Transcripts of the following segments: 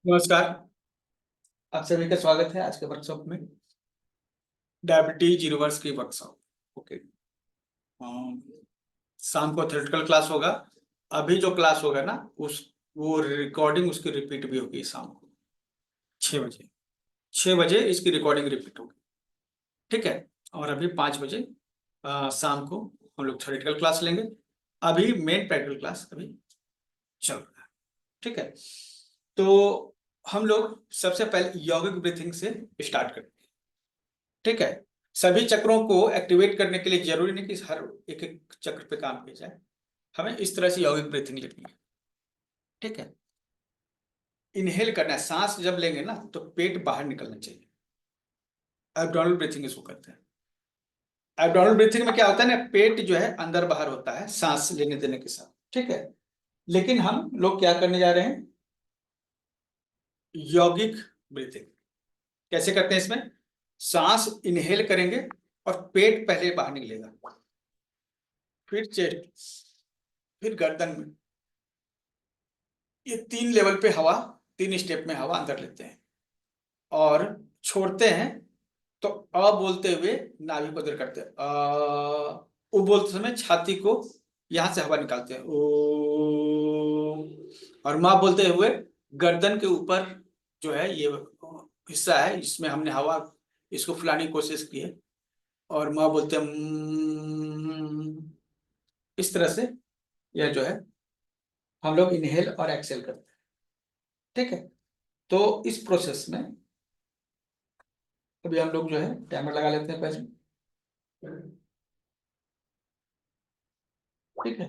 नमस्कार। आप सभी का स्वागत है आज के वर्कशॉप में। डायबिटीज रिवर्स की वर्कशॉप। ओके। अम, शाम को थ्योरेटिकल क्लास होगा। अभी जो क्लास होगा ना उस वो रिकॉर्डिंग उसकी रिपीट भी होगी शाम को 6 बजे। 6 बजे इसकी रिकॉर्डिंग रिपीट होगी। ठीक है। और अभी 5 बजे शाम को हम लोग थ्योरेटिकल क्लास लेंगे। अभी मेन प्रैक्टिकल क्लास अभी चल रहा है। ठीक है। तो हम लोग सबसे पहले यौगिक ब्रीथिंग से स्टार्ट करते हैं। ठीक है। सभी चक्रों को एक्टिवेट करने के लिए जरूरी नहीं कि हर एक एक चक्र पे काम किया जाए। हमें इस तरह से यौगिक ब्रीथिंग लेनी है। ठीक है। इनहेल करना है, सांस जब लेंगे ना तो पेट बाहर निकलना चाहिए। एब्डोमिनल ब्रीथिंग इसको कहते हैं। एब्डोमिनल ब्रीथिंग में क्या होता है ना, पेट जो है अंदर बाहर होता है सांस लेने देने के साथ। ठीक है। लेकिन हम लोग क्या करने जा रहे हैं, यौगिक ब्रीथिंग। कैसे करते हैं इसमें, सांस इनहेल करेंगे और पेट पहले बाहर निकलेगा, फिर चेस्ट, फिर गर्दन में। ये 3 लेवल पे हवा, 3 स्टेप में हवा अंदर लेते हैं और छोड़ते हैं। तो अ बोलते हुए नाभि को अंदर करते हैं, उ बोलते समय छाती को यहां से हवा निकालते हैं, ओ। और माँ बोलते हुए गर्दन के ऊपर जो है ये हिस्सा है जिसमें हमने हवा इसको फुलाने की कोशिश की है, और माँ बोलते हैं इस तरह से यह जो है हम लोग इनहेल और एक्सेल करते हैं। ठीक है। तो इस प्रोसेस में अभी हम लोग जो है टाइमर लगा लेते हैं पहले। ठीक है।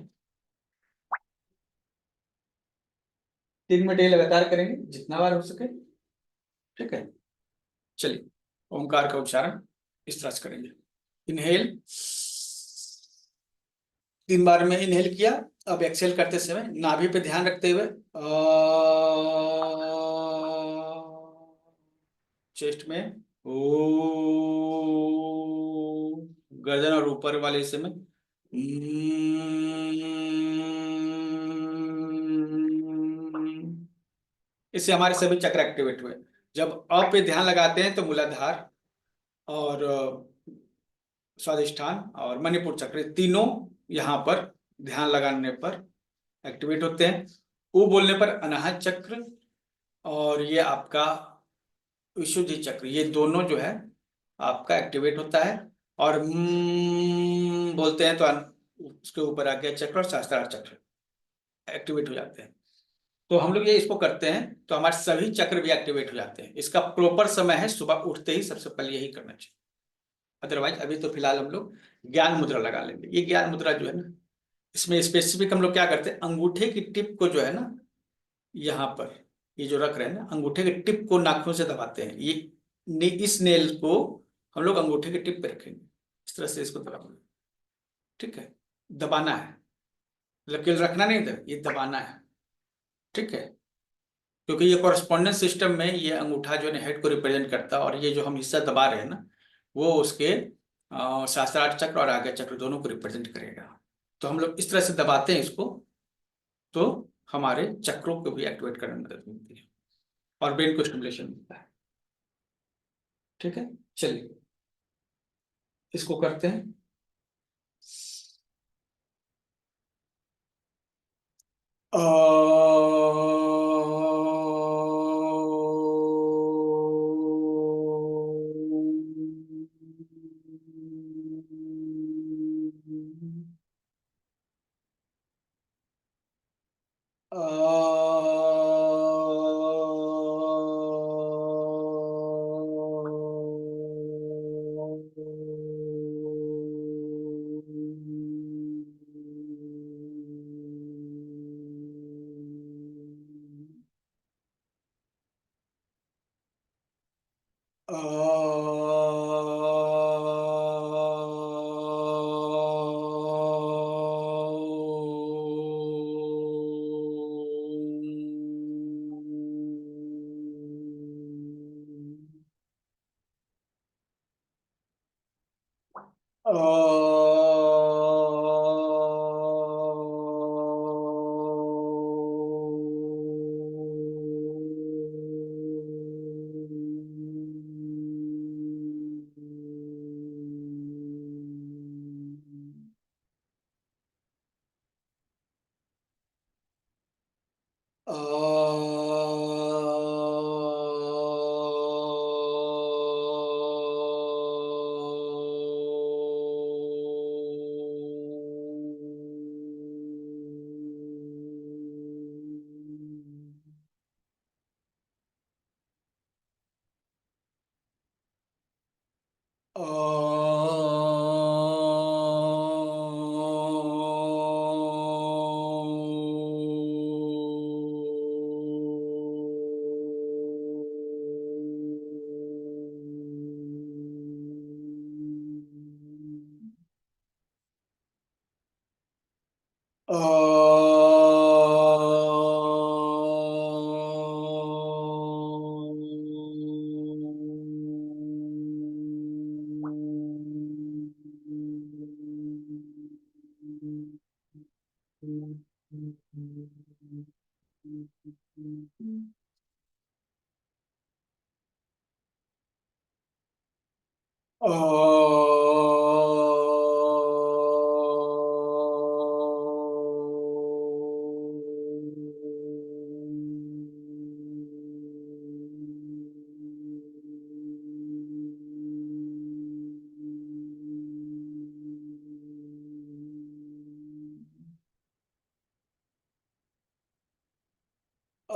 3 मिनट ये लगातार करेंगे जितना बार हो सके। ठीक है। चलिए, ओंकार का उच्चारण इस तरह से करेंगे। इनहेल, 3 बार में इनहेल किया। अब एक्सेल करते समय नाभि पे ध्यान रखते हुए चेस्ट में ओ, गर्दन और ऊपर वाले हिस्से में इससे हमारे सभी चक्र एक्टिवेट हुए। जब अ पे ध्यान लगाते हैं तो मूलाधार और स्वादिष्ठान और मणिपुर चक्र तीनों यहाँ पर ध्यान लगाने पर एक्टिवेट होते हैं। उ बोलने पर अनाहत चक्र और ये आपका विशुद्धि चक्र, ये दोनों जो है आपका एक्टिवेट होता है। और बोलते हैं तो उसके ऊपर आज्ञा चक्र और सहस्त्रार चक्र एक्टिवेट हो जाते हैं। तो हम लोग ये इसको करते हैं तो हमारे सभी चक्र भी एक्टिवेट हो जाते हैं। इसका प्रॉपर समय है सुबह उठते ही सबसे पहले यही करना चाहिए। अदरवाइज अभी तो फिलहाल हम लोग ज्ञान मुद्रा लगा लेंगे। ये ज्ञान मुद्रा जो है ना, इसमें स्पेसिफिक हम लोग क्या करते हैं, अंगूठे की टिप को जो है ना यहाँ पर ये जो रख रहे हैं ना, अंगूठे के टिप को नाखून से दबाते हैं। ये इस नेल को हम लोग अंगूठे के टिप पे रखेंगे, इस तरह से इसको दबाएंगे। ठीक है। दबाना है, लकीर रखना नहीं था, ये दबाना है। ठीक है। क्योंकि ये कॉरेस्पॉन्डेंस सिस्टम में ये अंगूठा जो है हेड को रिप्रेजेंट करता है, और ये जो हम हिस्सा दबा रहे हैं ना वो उसके सहस्त्रार चक्र और आज्ञा चक्र दोनों को रिप्रेजेंट करेगा। तो हम लोग इस तरह से दबाते हैं इसको, तो हमारे चक्रों को भी एक्टिवेट करने में मदद मिलती है और ब्रेन को स्टिमुलेशन मिलता है। ठीक है। चलिए इसको करते हैं। अ, ये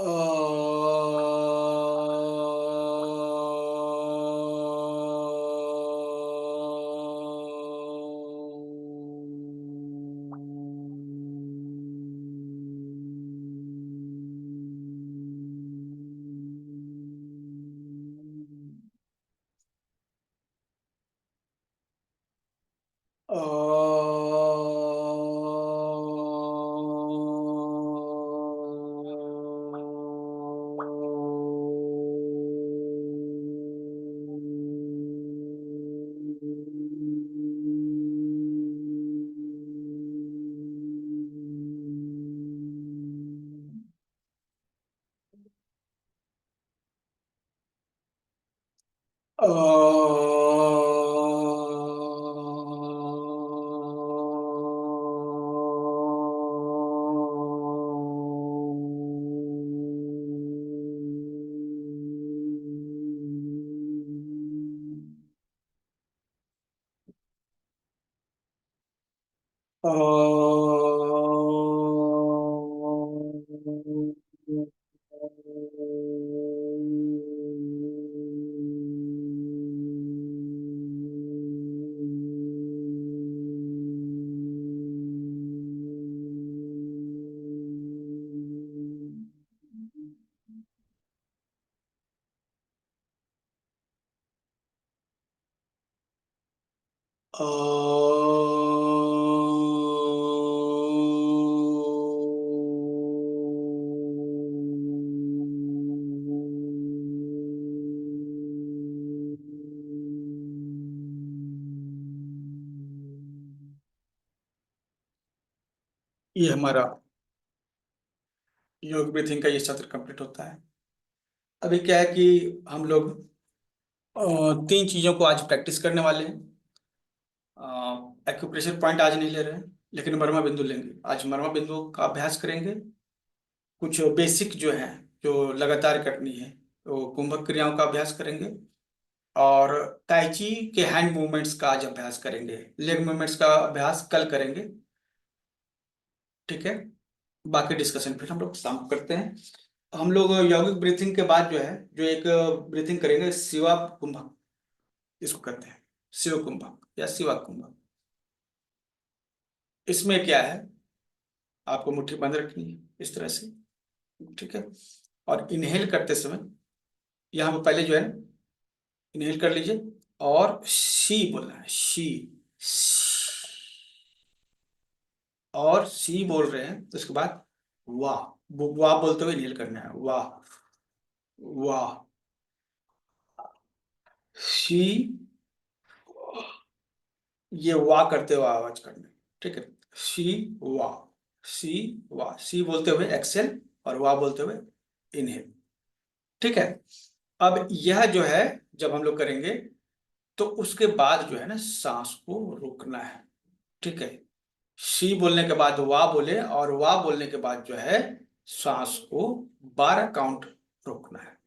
हमारा योग ब्रीथिंग का ये सत्र कंप्लीट होता है। अभी क्या है कि हम लोग तीन चीजों को आज प्रैक्टिस करने वाले हैं। एक्यूप्रेशर पॉइंट आज नहीं ले रहे हैं, लेकिन मर्मा बिंदु लेंगे। आज मर्मा बिंदु का अभ्यास करेंगे। कुछ बेसिक जो है, जो लगातार करनी है, तो कुंभक क्रियाओं का अभ्यास करेंगे। और ताइची के हैंड मूवमेंट्स का आज अभ्यास करेंगे। लेग मूवमेंट्स का अभ्यास कल करेंगे। ठीक है, बाकी डिस्कशन फिर हम लोग शाम को करते हैं। हम लोग यौगिक ब्रीथिंग के बाद जो है, जो एक ब्रीथिंग करेंगे, शिवा कुंभक, इसको कहते हैं शिव कुंभक या शिवा कुंभक। इसमें क्या है, आपको मुट्ठी बंद रखनी है इस तरह से। ठीक है, और इनहेल करते समय यहाँ पर पहले जो है इनहेल कर लीजिए और शी बोलना है, शी। और सी बोल रहे हैं तो उसके बाद वाह, वाह बोलते हुए इनहेल करना है। वाह, वाह, शी। ये वाह करते हुए आवाज करना है। ठीक है, शी वाह, शी वाह, शी बोलते हुए एक्सेल और वाह बोलते हुए इनहेल। ठीक है, अब यह जो है जब हम लोग करेंगे तो उसके बाद जो है ना सांस को रोकना है। ठीक है, शी बोलने के बाद वाह बोले, और वाह बोलने के बाद जो है सांस को 12 काउंट रोकना है।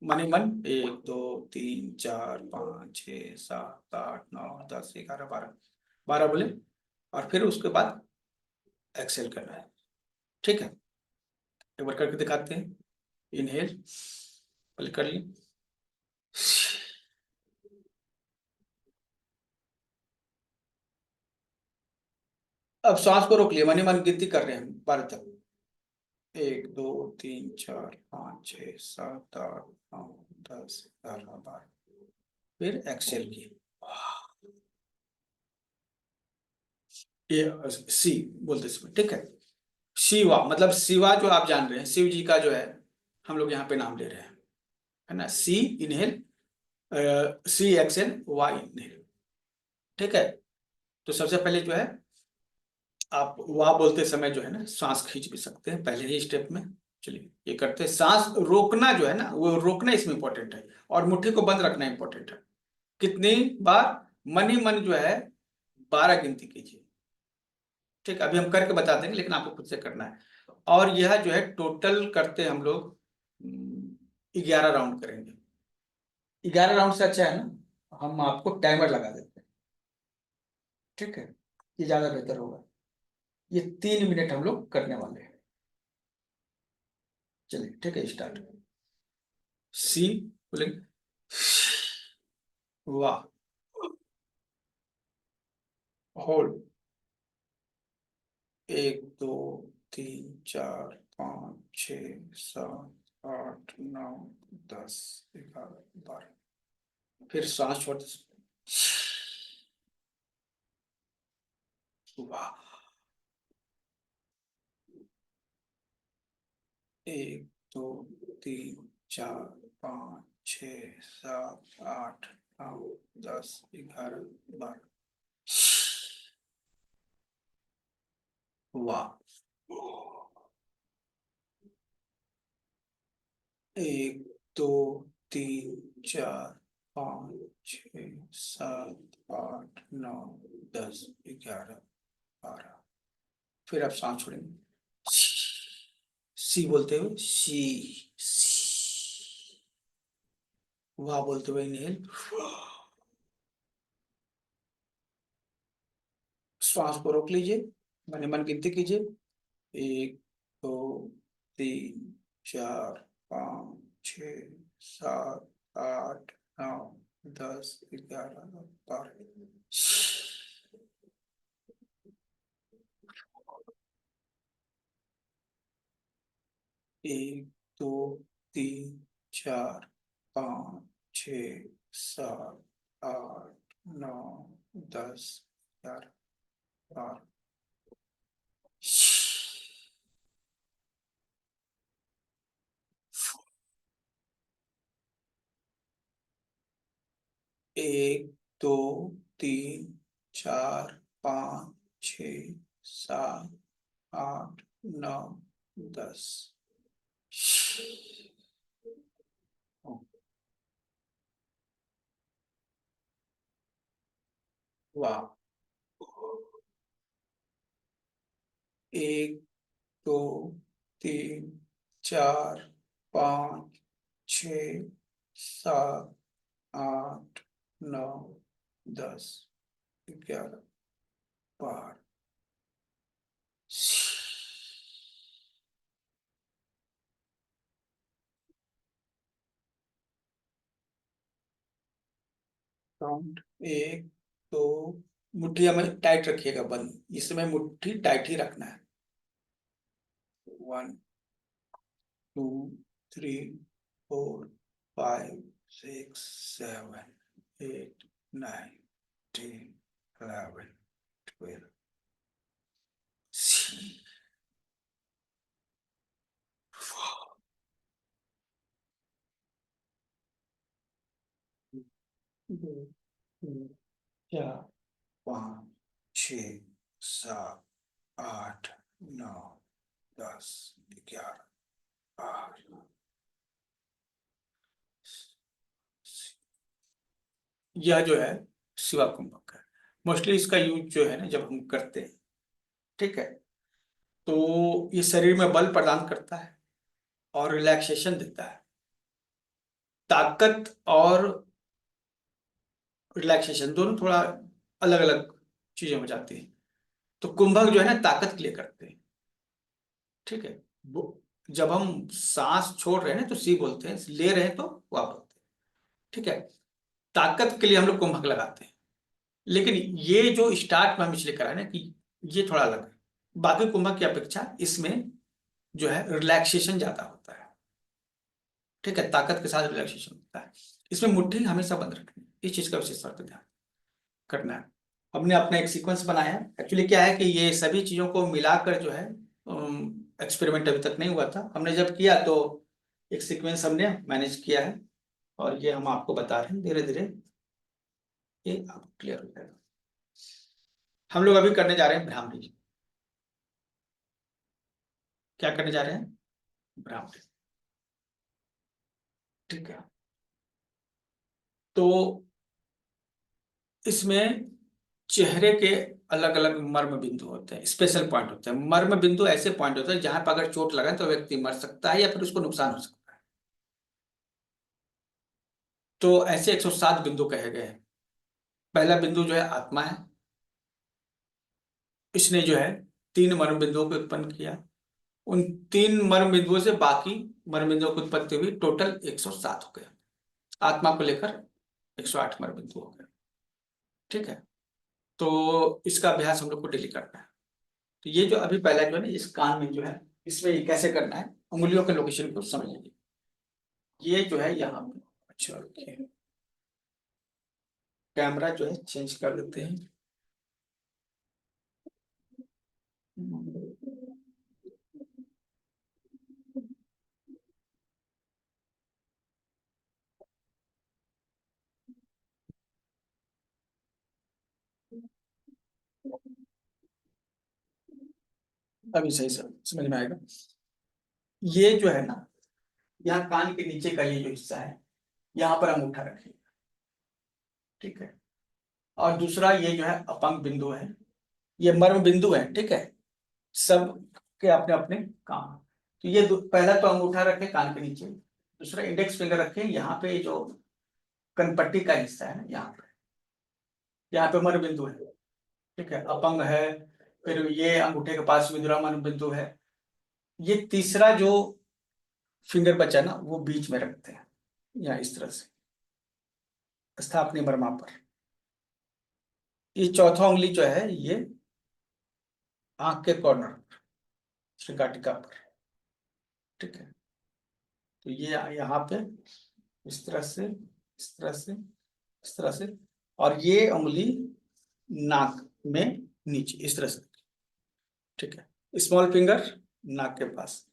मनी मन, 1 2 3 4 5 6 7 8 9 10 11 12, 12 बोले और फिर उसके बाद एक्सेल करना है। ठीक है, एक बार करके दिखाते हैं। इनहेल पहले कर ली, अब सांस को रोक लिया, मनी मन गिनती कर रहे हैं 12 तक। 1 2 3 4 5 6 7 8 9 10 11 12, फिर एक्सेल की। ये सी बोलते समय। ठीक है, शिवा मतलब शिवा जो आप जान रहे हैं, शिव जी का जो है हम लोग यहाँ पे नाम ले रहे हैं, है ना। सी इनहेल, सी एक्सेल, वाई इनहेल। ठीक है, तो सबसे पहले जो है आप वाह बोलते समय जो है ना सांस खींच भी सकते हैं पहले ही स्टेप में। चलिए ये करते हैं। सांस रोकना जो है ना, वो रोकना इसमें इंपॉर्टेंट है, और मुट्ठी को बंद रखना इंपॉर्टेंट है। कितनी बार? मन ही मन जो है 12 गिनती कीजिए। ठीक है, अभी हम करके बता देंगे, लेकिन आपको खुद से करना है। और यह जो है टोटल करते हम लोग 11 राउंड करेंगे। 11 राउंड से अच्छा है ना हम आपको टाइमर लगा देते हैं। ठीक है, ये ज्यादा बेहतर होगा। ये 3 मिनट हम लोग करने वाले हैं। चलिए ठीक है, स्टार्ट। सी बोलेंगे, वाह, होल्ड, 1 2 3 4 5 6 7 8 9 10 11 12। फिर सांस छोड़ते, वाह, 1 2 3 4 5 6 7 8 9 10 11 12। वाह, 1 2 3 4 5 6 7 8 9 10 11 12। फिर आप सांस छोड़ेंगे, सी बोलते हुए, सी, वाह बोलते हुए इनहेल, श्वास को रोक लीजिए, मन मन गिनती कीजिए, 1 2 3 4 5 6 7 8 9 10 11 12। 1 2 3 4 5 6 7 8 9 10 11 12। 1 2 3 4 5 6 7 8 9 10। वाह, 1 2 3 4 5 6 7 8 9 10 11 12। काउंट, 1 2, मुट्ठी हमें टाइट रखिएगा बंद, इसमें मुट्ठी टाइट ही रखना है। 1 2 3 4 5 6 7 8 9 10 11 12। दो, तीन, 4 5 6 7 8 9 10 11 12। यह जो है शिवा कुंभक है। मोस्टली इसका यूज जो है ना, जब हम करते हैं, ठीक है, तो ये शरीर में बल प्रदान करता है और रिलैक्सेशन देता है। ताकत और रिलैक्सेशन दोनों थोड़ा अलग अलग चीजें हो जाती हैं। तो कुंभक जो है ना, ताकत के लिए करते हैं, ठीक है। वो जब हम सांस छोड़ रहे हैं ना तो सी बोलते हैं, ले रहे हैं तो वाह बोलते हैं, ठीक है। ताकत के लिए हम लोग कुंभक लगाते हैं। लेकिन ये जो स्टार्ट में हम इसलिए करा है ना, कि ये थोड़ा अलग है बाकी कुंभक की अपेक्षा। इसमें जो है रिलैक्सेशन ज्यादा होता है, ठीक है, ताकत के साथ रिलैक्सेशन होता है। इसमें मुट्ठी हमेशा बंद रखनी है, इस चीज का विशेष तौर पर ध्यान करना है। हमने अपना एक सीक्वेंस बनाया है। एक्चुअली क्या है कि ये सभी चीजों को मिलाकर जो है एक्सपेरिमेंट अभी तक नहीं हुआ था। हमने जब किया तो एक सीक्वेंस हमने मैनेज किया है, और ये हम आपको बता रहे हैं। धीरे धीरे ये आपको क्लियर हो जाएगा। हम लोग अभी करने जा रहे हैं भ्रामरी। क्या करने जा रहे हैं? भ्रामरी, ठीक है। तो इसमें चेहरे के अलग अलग मर्म बिंदु होते हैं, स्पेशल पॉइंट होते हैं। मर्म बिंदु ऐसे पॉइंट होते हैं जहां पर अगर चोट लगे तो व्यक्ति मर सकता है या फिर उसको नुकसान हो सकता है। तो ऐसे 107 बिंदु कहे गए हैं। पहला बिंदु जो है आत्मा है। इसने जो है 3 मर्म बिंदुओं को उत्पन्न किया। उन 3 मर्म बिंदुओं से बाकी मर्म बिंदुओं की उत्पत्ति हुई, टोटल 107 हो गया। आत्मा को लेकर 108 मर्म बिंदु हो गए। ठीक है, तो इसका अभ्यास हम लोग को डेली करना है। तो ये जो अभी पहला जो है ना, इस कान में जो है, इसमें ये कैसे करना है, उंगलियों के लोकेशन को समझिए। ये जो है यहाँ पे, अच्छा ओके, कैमरा जो है चेंज कर देते हैं। अभी सही समझ में आएगा। ये जो है ना, यहाँ कान के नीचे का ये जो हिस्सा है, यहाँ पर अंगूठा रखिए। ठीक है, और दूसरा ये जो है अपंग बिंदु है, ये मर्म बिंदु है। ठीक है, सब के अपने अपने काम। तो ये पहला तो अंगूठा रखे कान के नीचे, दूसरा इंडेक्स फिंगर रखे यहाँ पे, जो कनपट्टी का हिस्सा है ना, यहाँ पे मर्म बिंदु है। ठीक है, अपंग है। फिर ये अंगूठे के पास विदुरा मर्म बिंदु है। ये तीसरा जो फिंगर बचा ना, वो बीच में रखते हैं, या इस तरह से स्थापनीय मर्मा पर। ये चौथा उंगली जो है, ये आंख के कॉर्नर, श्रृंगाटिका पर। ठीक है, तो ये यहाँ पे इस तरह से, इस तरह से, इस तरह से, और ये उंगली नाक में नीचे इस तरह से। ठीक है, स्मॉल फिंगर नाक के पास,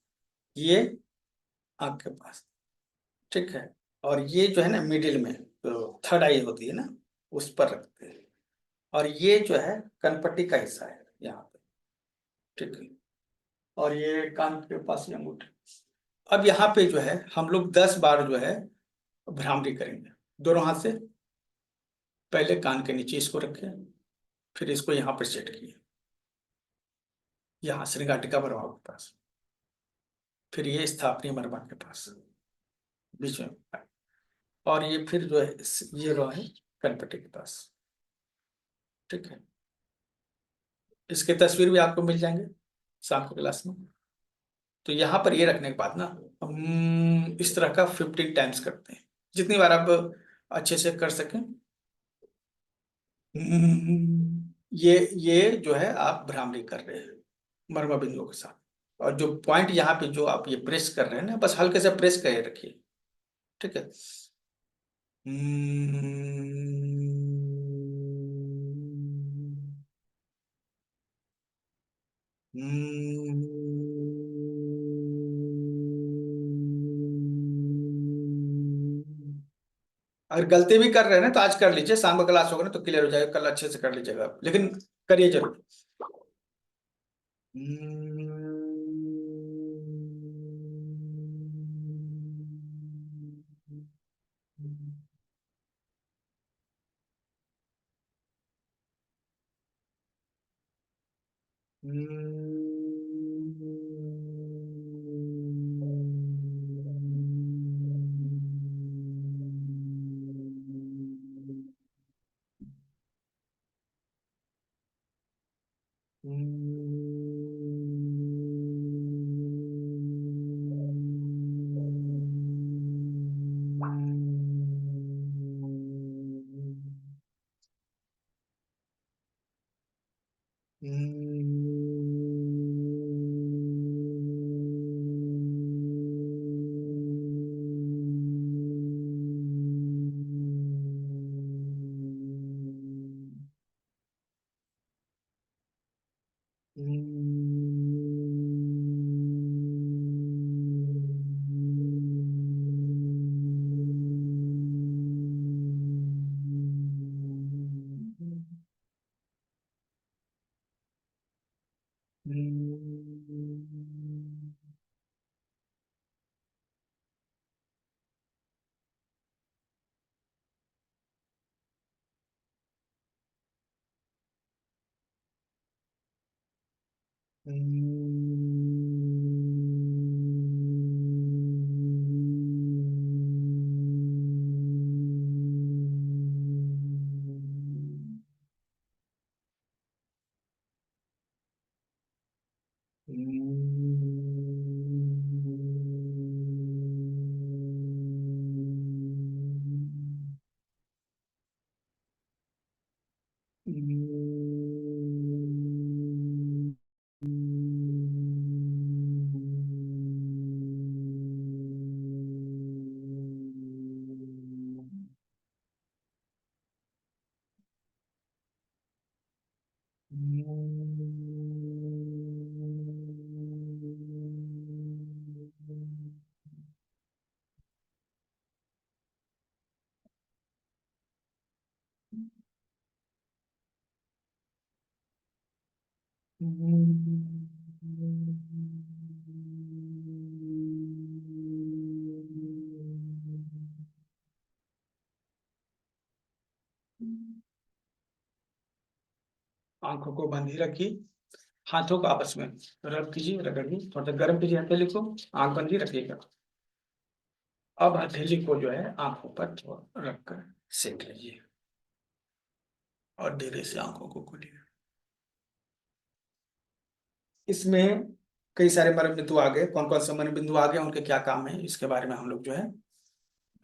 ये आंख के पास। ठीक है, और ये जो है ना मिडिल में, तो थर्ड आई होती है ना, उस पर रखते हैं। और ये जो है कनपट्टी का हिस्सा है यहाँ पे। ठीक है, और ये कान के पास ये अंगूठे। अब यहाँ पे जो है हम लोग 10 बार जो है भ्रामरी करेंगे, दोनों हाथ से। पहले कान के नीचे इसको रखें, फिर इसको यहाँ पर सेट किए, यहाँ श्रृंगाटिका मर्मा के पास, फिर ये स्थापनीय मर्मा के पास बीच में, और ये फिर जो है ये रो है कनपट्टी के पास। ठीक है, इसके तस्वीर भी आपको मिल जाएंगे शाम को क्लास में। तो यहाँ पर ये रखने के बाद ना, हम इस तरह का 15 टाइम्स करते हैं, जितनी बार आप अच्छे से कर सकें। ये जो है आप भ्रामरी कर रहे हैं मर्म बिंदुओं के साथ, और जो पॉइंट यहाँ पे जो आप ये प्रेस कर रहे हैं ना, बस हल्के से प्रेस कर रखिए। ठीक है, अगर गलती भी कर रहे हैं ना, तो आज कर लीजिए, शाम का क्लास होगा ना तो क्लियर हो जाएगा, कल अच्छे से कर लीजिएगा आप, लेकिन करिए जरूर। आंखों को बंद ही रखिए, हाथों को आपस में रब कीजिए, रगड़िए, थोड़ा सा गर्म कीजिए हथेली को, आंख बंद ही रखिएगा। अब हथेली को जो है आंखों पर रखकर सेक लीजिए और धीरे से आंखों को खोलिए। इसमें कई सारे मर्म बिंदु आ गए, कौन कौन से मर्म बिंदु आ गए, उनके क्या काम है, इसके बारे में हम लोग जो है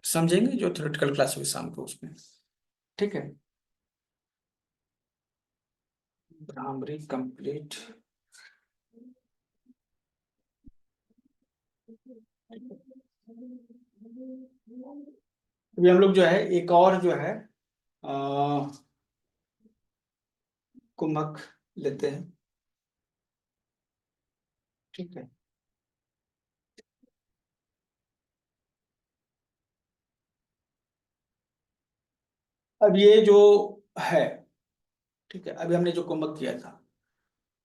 समझेंगे जो थ्योरेटिकल क्लास हुई शाम को उसमें। ठीक है, भ्रामरी कंप्लीट। अभी हम लोग जो है एक और जो है कुंभक लेते हैं। ठीक है, अब ये जो है, ठीक है, अभी हमने जो कुंभक किया था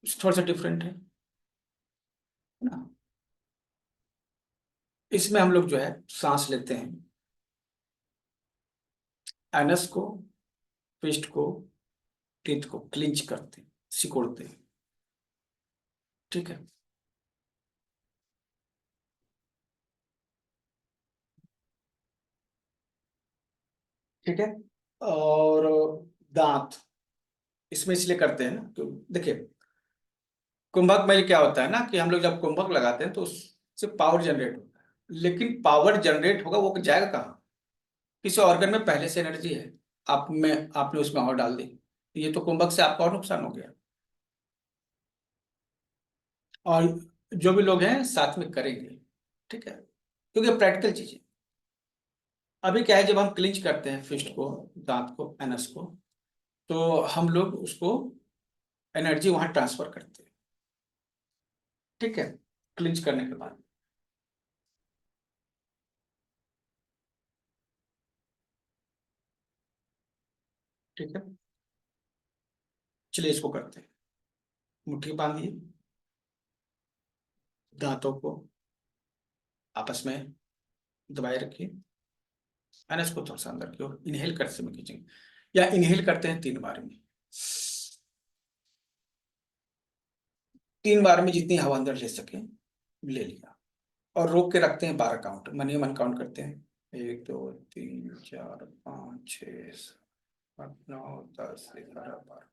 थोड़ा सा डिफरेंट है ना। इसमें हम लोग जो है सांस लेते हैं, एनस को, फिस्ट को, टीथ को क्लिंच करते हैं, सिकोड़ते हैं। ठीक है, ठीक है, और दांत इसमें इसलिए करते हैं ना, तो देखिए कुंभक में क्या होता है ना कि हम लोग जब कुंभक लगाते हैं तो उससे पावर जनरेट होता है, लेकिन पावर जनरेट होगा वो जाएगा कहाँ? किसी ऑर्गन में पहले से एनर्जी है, आप में आपने उसमें और डाल दी, ये तो कुंभक से आपका और नुकसान हो गया। और जो भी लोग हैं साथ में करेंगे, ठीक है, क्योंकि प्रैक्टिकल चीज है। अभी क्या है, जब हम क्लिंच करते हैं फिस्ट को, दांत को, एनस को, तो हम लोग उसको एनर्जी वहां ट्रांसफर करते हैं। ठीक है, क्लिंच करने के बाद ठीक है, चलिए इसको करते हैं। मुट्ठी बांधिए, दांतों को आपस में दबाए रखिए, एनएस को थोड़ा सा अंदर की ओर इनहेल करते समय खींचेंगे, या इनहेल करते हैं 3 बार में, 3 बार में जितनी हवा अंदर ले सके ले लिया, और रोक के रखते हैं 12 काउंट, मन ही मन काउंट करते हैं, 1 2 3 4 5 6 7 8 9 10 11 12।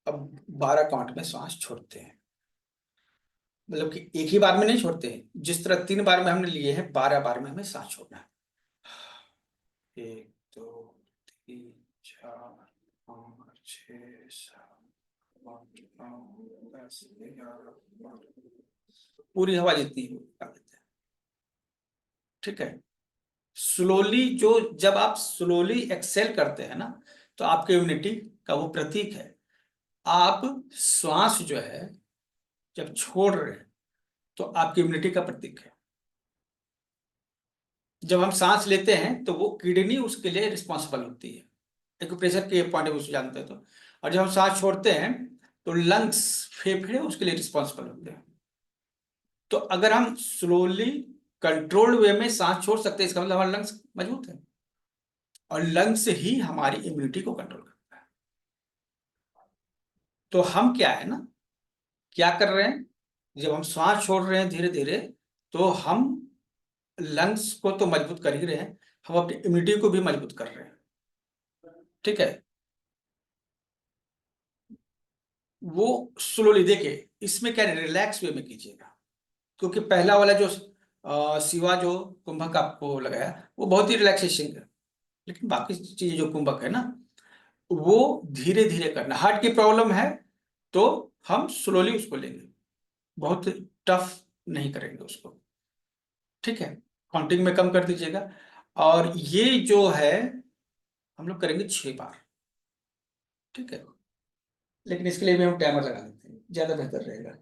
अब 12 काउंट में सांस छोड़ते हैं, मतलब कि एक ही बार में नहीं छोड़ते हैं, जिस तरह 3 बार में हमने लिए हैं 12 बार में हमें सांस छोड़ना है। 1 2 3 4 5 6 7 8 9 10 11 12, पूरी हवा जितनी है निकाल देते हैं। ठीक है, स्लोली जो, जब आप स्लोली एक्सेल करते हैं ना, तो आपके यूनिटी का वो प्रतीक है। आप श्वास जो है जब छोड़ रहे हैं तो आपकी इम्यूनिटी का प्रतीक है। जब हम सांस लेते हैं तो वो किडनी उसके लिए रिस्पॉन्सिबल होती है, एक्यूप्रेशर के पॉइंट ऑफ व्यू से जानते हैं तो। और जब हम सांस छोड़ते हैं तो लंग्स, फेफड़े उसके लिए रिस्पॉन्सिबल होते हैं। तो अगर हम स्लोली कंट्रोल्ड वे में सांस छोड़ सकते हैं, इसका मतलब हमारे लंग्स मजबूत है, और लंग्स ही हमारी इम्यूनिटी को कंट्रोल करता है। तो हम क्या है ना, क्या कर रहे हैं, जब हम श्वास छोड़ रहे हैं धीरे धीरे, तो हम लंग्स को तो मजबूत कर ही रहे हैं, हम अपनी इम्यूनिटी को भी मजबूत कर रहे हैं। ठीक है, वो स्लोली देखिए, इसमें क्या रिलैक्स वे में कीजिएगा, क्योंकि पहला वाला जो शिवा जो कुंभक आपको लगाया वो बहुत ही रिलैक्सेशन है, लेकिन बाकी चीजें जो कुंभक है ना, वो धीरे धीरे करना। हार्ट की प्रॉब्लम है तो हम स्लोली उसको लेंगे, बहुत टफ नहीं करेंगे उसको। ठीक है, काउंटिंग में कम कर दीजिएगा। और ये जो है हम लोग करेंगे 6 बार। ठीक है, लेकिन इसके लिए भी हम टाइमर लगा लेते हैं, ज्यादा बेहतर रहेगा।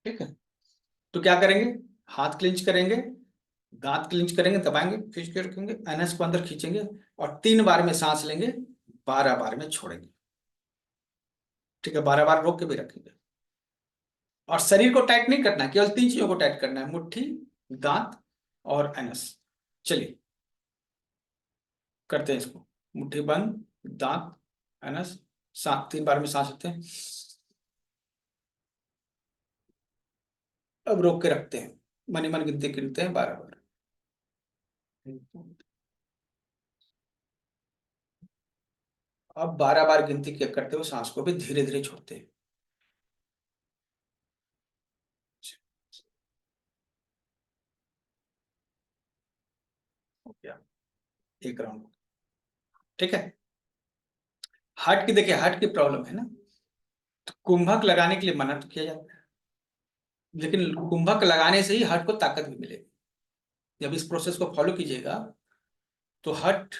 ठीक है, तो क्या करेंगे, हाथ क्लिंच करेंगे, दांत क्लिंच करेंगे, दबाएंगे, खींच के रखेंगे, एनएस को अंदर खींचेंगे, और 3 बार में सांस लेंगे 12 बार में छोड़ेंगे। ठीक है, 12 बार रोक के भी रखेंगे। और शरीर को टाइट नहीं करना है, केवल 3 चीजों को टाइट करना है, मुट्ठी, दांत और एनस। चलिए करते हैं इसको। मुट्ठी बंद, दांत, एनस, 3 बार में सांस लेते हैं। अब रोक के रखते हैं, मन ही मन गिनती गिनते हैं 12 बार। अब 12 बार गिनती करते हुए सांस को भी धीरे धीरे छोड़ते हैं। हो गया एक राउंड। ठीक है, हार्ट की देखिए, हार्ट की प्रॉब्लम है ना, तो कुंभक लगाने के लिए मना तो किया जाता है, लेकिन कुंभक लगाने से ही हार्ट को ताकत भी मिलेगी। जब इस प्रोसेस को फॉलो कीजिएगा तो हार्ट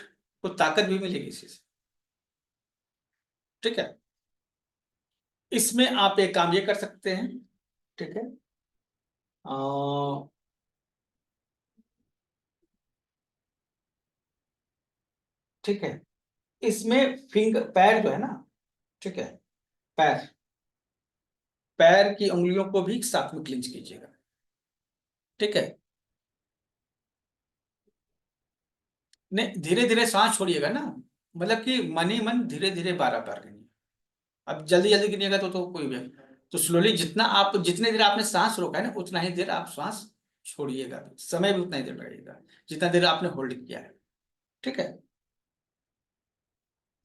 को ताकत भी मिलेगी इसी से। ठीक है, इसमें आप एक काम ये कर सकते हैं। ठीक है, ठीक है, इसमें फिंगर, पैर जो है ना, ठीक है, पैर, पैर की उंगलियों को भी साथ में क्लिंच कीजिएगा। ठीक है, नहीं धीरे धीरे सांस छोड़िएगा ना, मतलब कि मन ही मन धीरे धीरे 12 बार गिनिए। अब जल्दी जल्दी गिनिएगा तो कोई भी, तो स्लोली, जितना आप, जितने देर आपने सांस रोका है ना, उतना ही देर आप सांस छोड़िएगा, समय भी उतना ही देर लगेगा जितना देर आपने होल्ड किया है। ठीक है,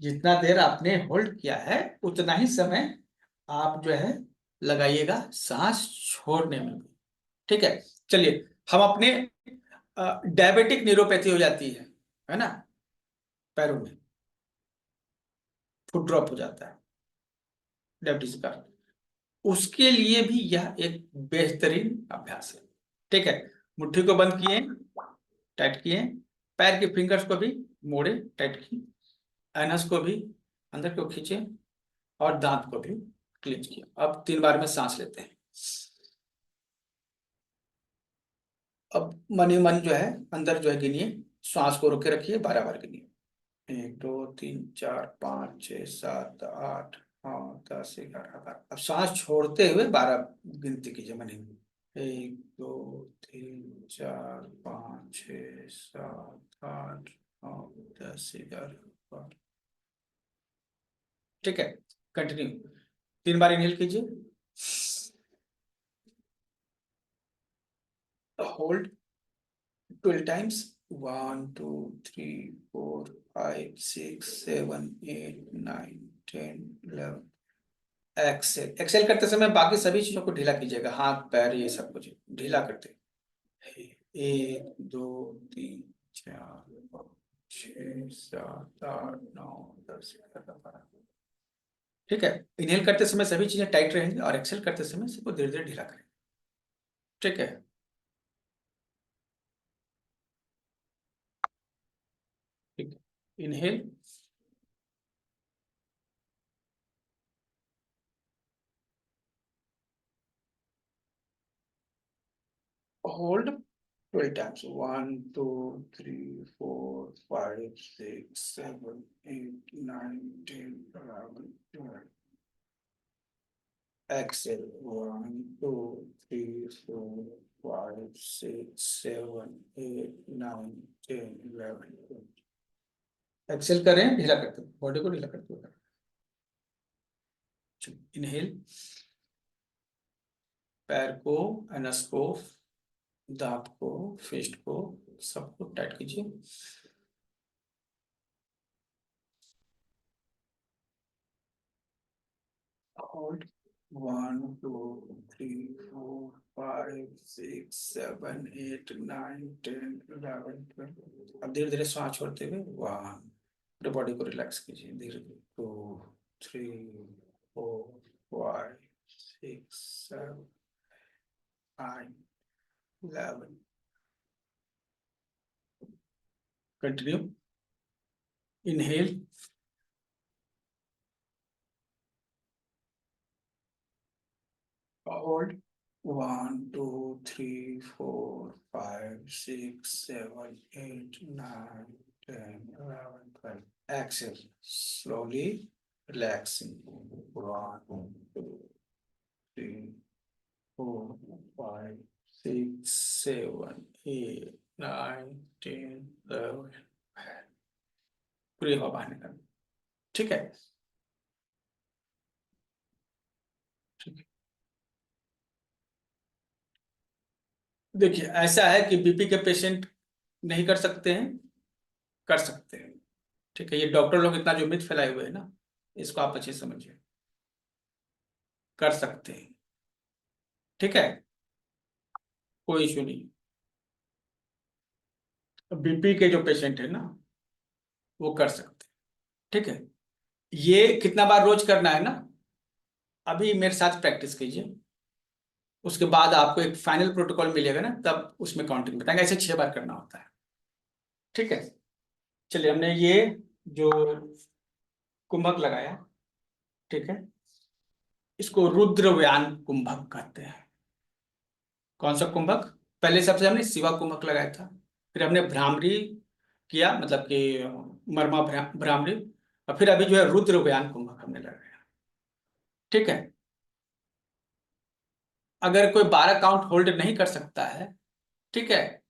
जितना देर आपने होल्ड किया है उतना ही समय आप जो है लगाइएगा सांस छोड़ने में। ठीक है, चलिए हम अपने, डायबिटिक न्यूरोपैथी हो जाती है ना, पैरों में फुट ड्रॉप हो जाता है डायबिटीज का, उसके लिए भी यह एक बेहतरीन अभ्यास है। ठीक है, मुट्ठी को बंद किए, टाइट किए, पैर के फिंगर्स को भी मोड़े, टाइट किए, एनस को भी अंदर को खींचे और दांत को भी क्लिंच किया। अब 3 बार में सांस लेते हैं। अब मन ही मन जो है अंदर जो है गिनिए, श्वास को रोके रखिए, 12 बार गिनिए। 1 2 3 4 5 6 7 8 9 10 11 12। अब सांस छोड़ते हुए 12 गिनती कीजिए मन ही मन। 1 2 3 4 5 6 7 8 9 10 11 12। ठीक है, कंटिन्यू। 3 बार इनहेल कीजिए, होल्ड 12 टाइम्स, 1 2 3 4 5 6 7 8 9 10 11। एक्सेल, एक्सेल करते समय बाकी सभी चीजों को ढीला कीजिएगा, हाथ पैर ये सब कुछ ढीला करते हैं। 1 2 3 4 5 6 7 8 9 10 11 12। ठीक है, इनहेल करते समय सभी चीजें टाइट रहेंगी और एक्सेल करते समय सबको धीरे धीरे ढीला करें। ठीक है, ठीक है, inhale, hold 12 times, 1 2 3 4 5 6 7 8 9 10 11 12। Exhale, 1 2 3 4 5 6 7 8 9 10 11 12। Excel करें, ढीला करते हैं, बॉडी को ढीला करते हुए। इनहेल, पैर को, अनस को, दांत को, फिस्ट को, सबको टाइट कीजिए। होल्ड, 1 2 3 4 5 6 7 8 9 10 11 12। अब धीरे धीरे सांस छोड़ते हुए 1, पूरे बॉडी को रिलैक्स कीजिए धीरे धीरे। 2 3 4 5 6 7 8 11। Continue. Inhale, hold, 1 2 3 4 5 6 7 8 9 10 11 12। exhale, slowly relaxing. 1, 2, 3, 4, 5, 6, 7, 8, 9, 10, 11. पूरी हवा बाहर निकाल। ठीक है, ठीक है। देखिए ऐसा है कि बीपी के पेशेंट नहीं कर सकते हैं, कर सकते हैं। ठीक है, ये डॉक्टर लोग इतना जो मिथ फैलाए हुए हैं ना, इसको आप अच्छे से समझिए। कर सकते हैं, ठीक है, कोई इशू नहीं। बीपी के जो पेशेंट है ना, वो कर सकते हैं। ठीक है, ये कितना बार रोज करना है ना, अभी मेरे साथ प्रैक्टिस कीजिए, उसके बाद आपको एक फाइनल प्रोटोकॉल मिलेगा ना, तब उसमें काउंटिंग बताएंगे। ऐसे 6 बार करना होता है। ठीक है, चलिए हमने ये जो कुंभक लगाया, ठीक है, इसको रुद्रव्यान कुंभक कहते हैं। कौन सा कुंभक? पहले सबसे हमने शिवा कुंभक लगाया था, फिर हमने भ्रामरी किया, मतलब कि मर्मा भ्रामरी, और फिर अभी जो है रुद्रव्यान कुंभक हमने लगाया। ठीक है, अगर कोई 12 काउंट होल्ड नहीं कर सकता है, ठीक है,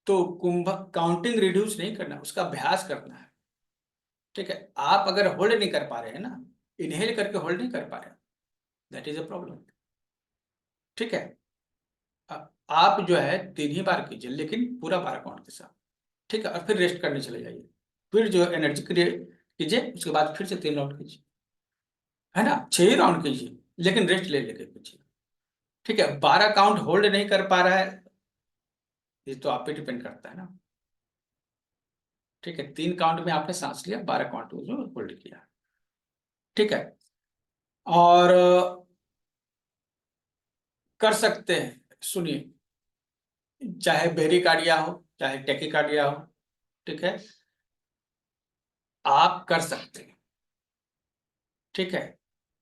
तो कुंभक काउंटिंग रिड्यूस नहीं करना, उसका अभ्यास करना है। ठीक है, आप अगर होल्ड नहीं कर पा रहे हैं ना, इनहेल करके होल्ड नहीं कर पा रहे, दैट इज अ प्रॉब्लम। ठीक है, आप जो है 3 ही बार कीजिए, लेकिन पूरा 12 काउंट के साथ। ठीक है, और फिर रेस्ट करने चले जाइए, फिर जो एनर्जी क्रिएट कीजिए, उसके बाद फिर से 3 राउंड कीजिए, है ना, 6 ही राउंड कीजिए, लेकिन रेस्ट ले लेके कीजिए। ठीक है, 12 काउंट होल्ड नहीं कर पा रहा है, ये तो आप पे डिपेंड करता है ना। ठीक है, 3 काउंट में आपने सांस लिया, 12 काउंट जो होल्ड किया। ठीक है, और कर सकते हैं, सुनिए, चाहे बेरिकार्डिया हो चाहे टेकिकार्डिया हो, ठीक है, आप कर सकते हैं। ठीक है,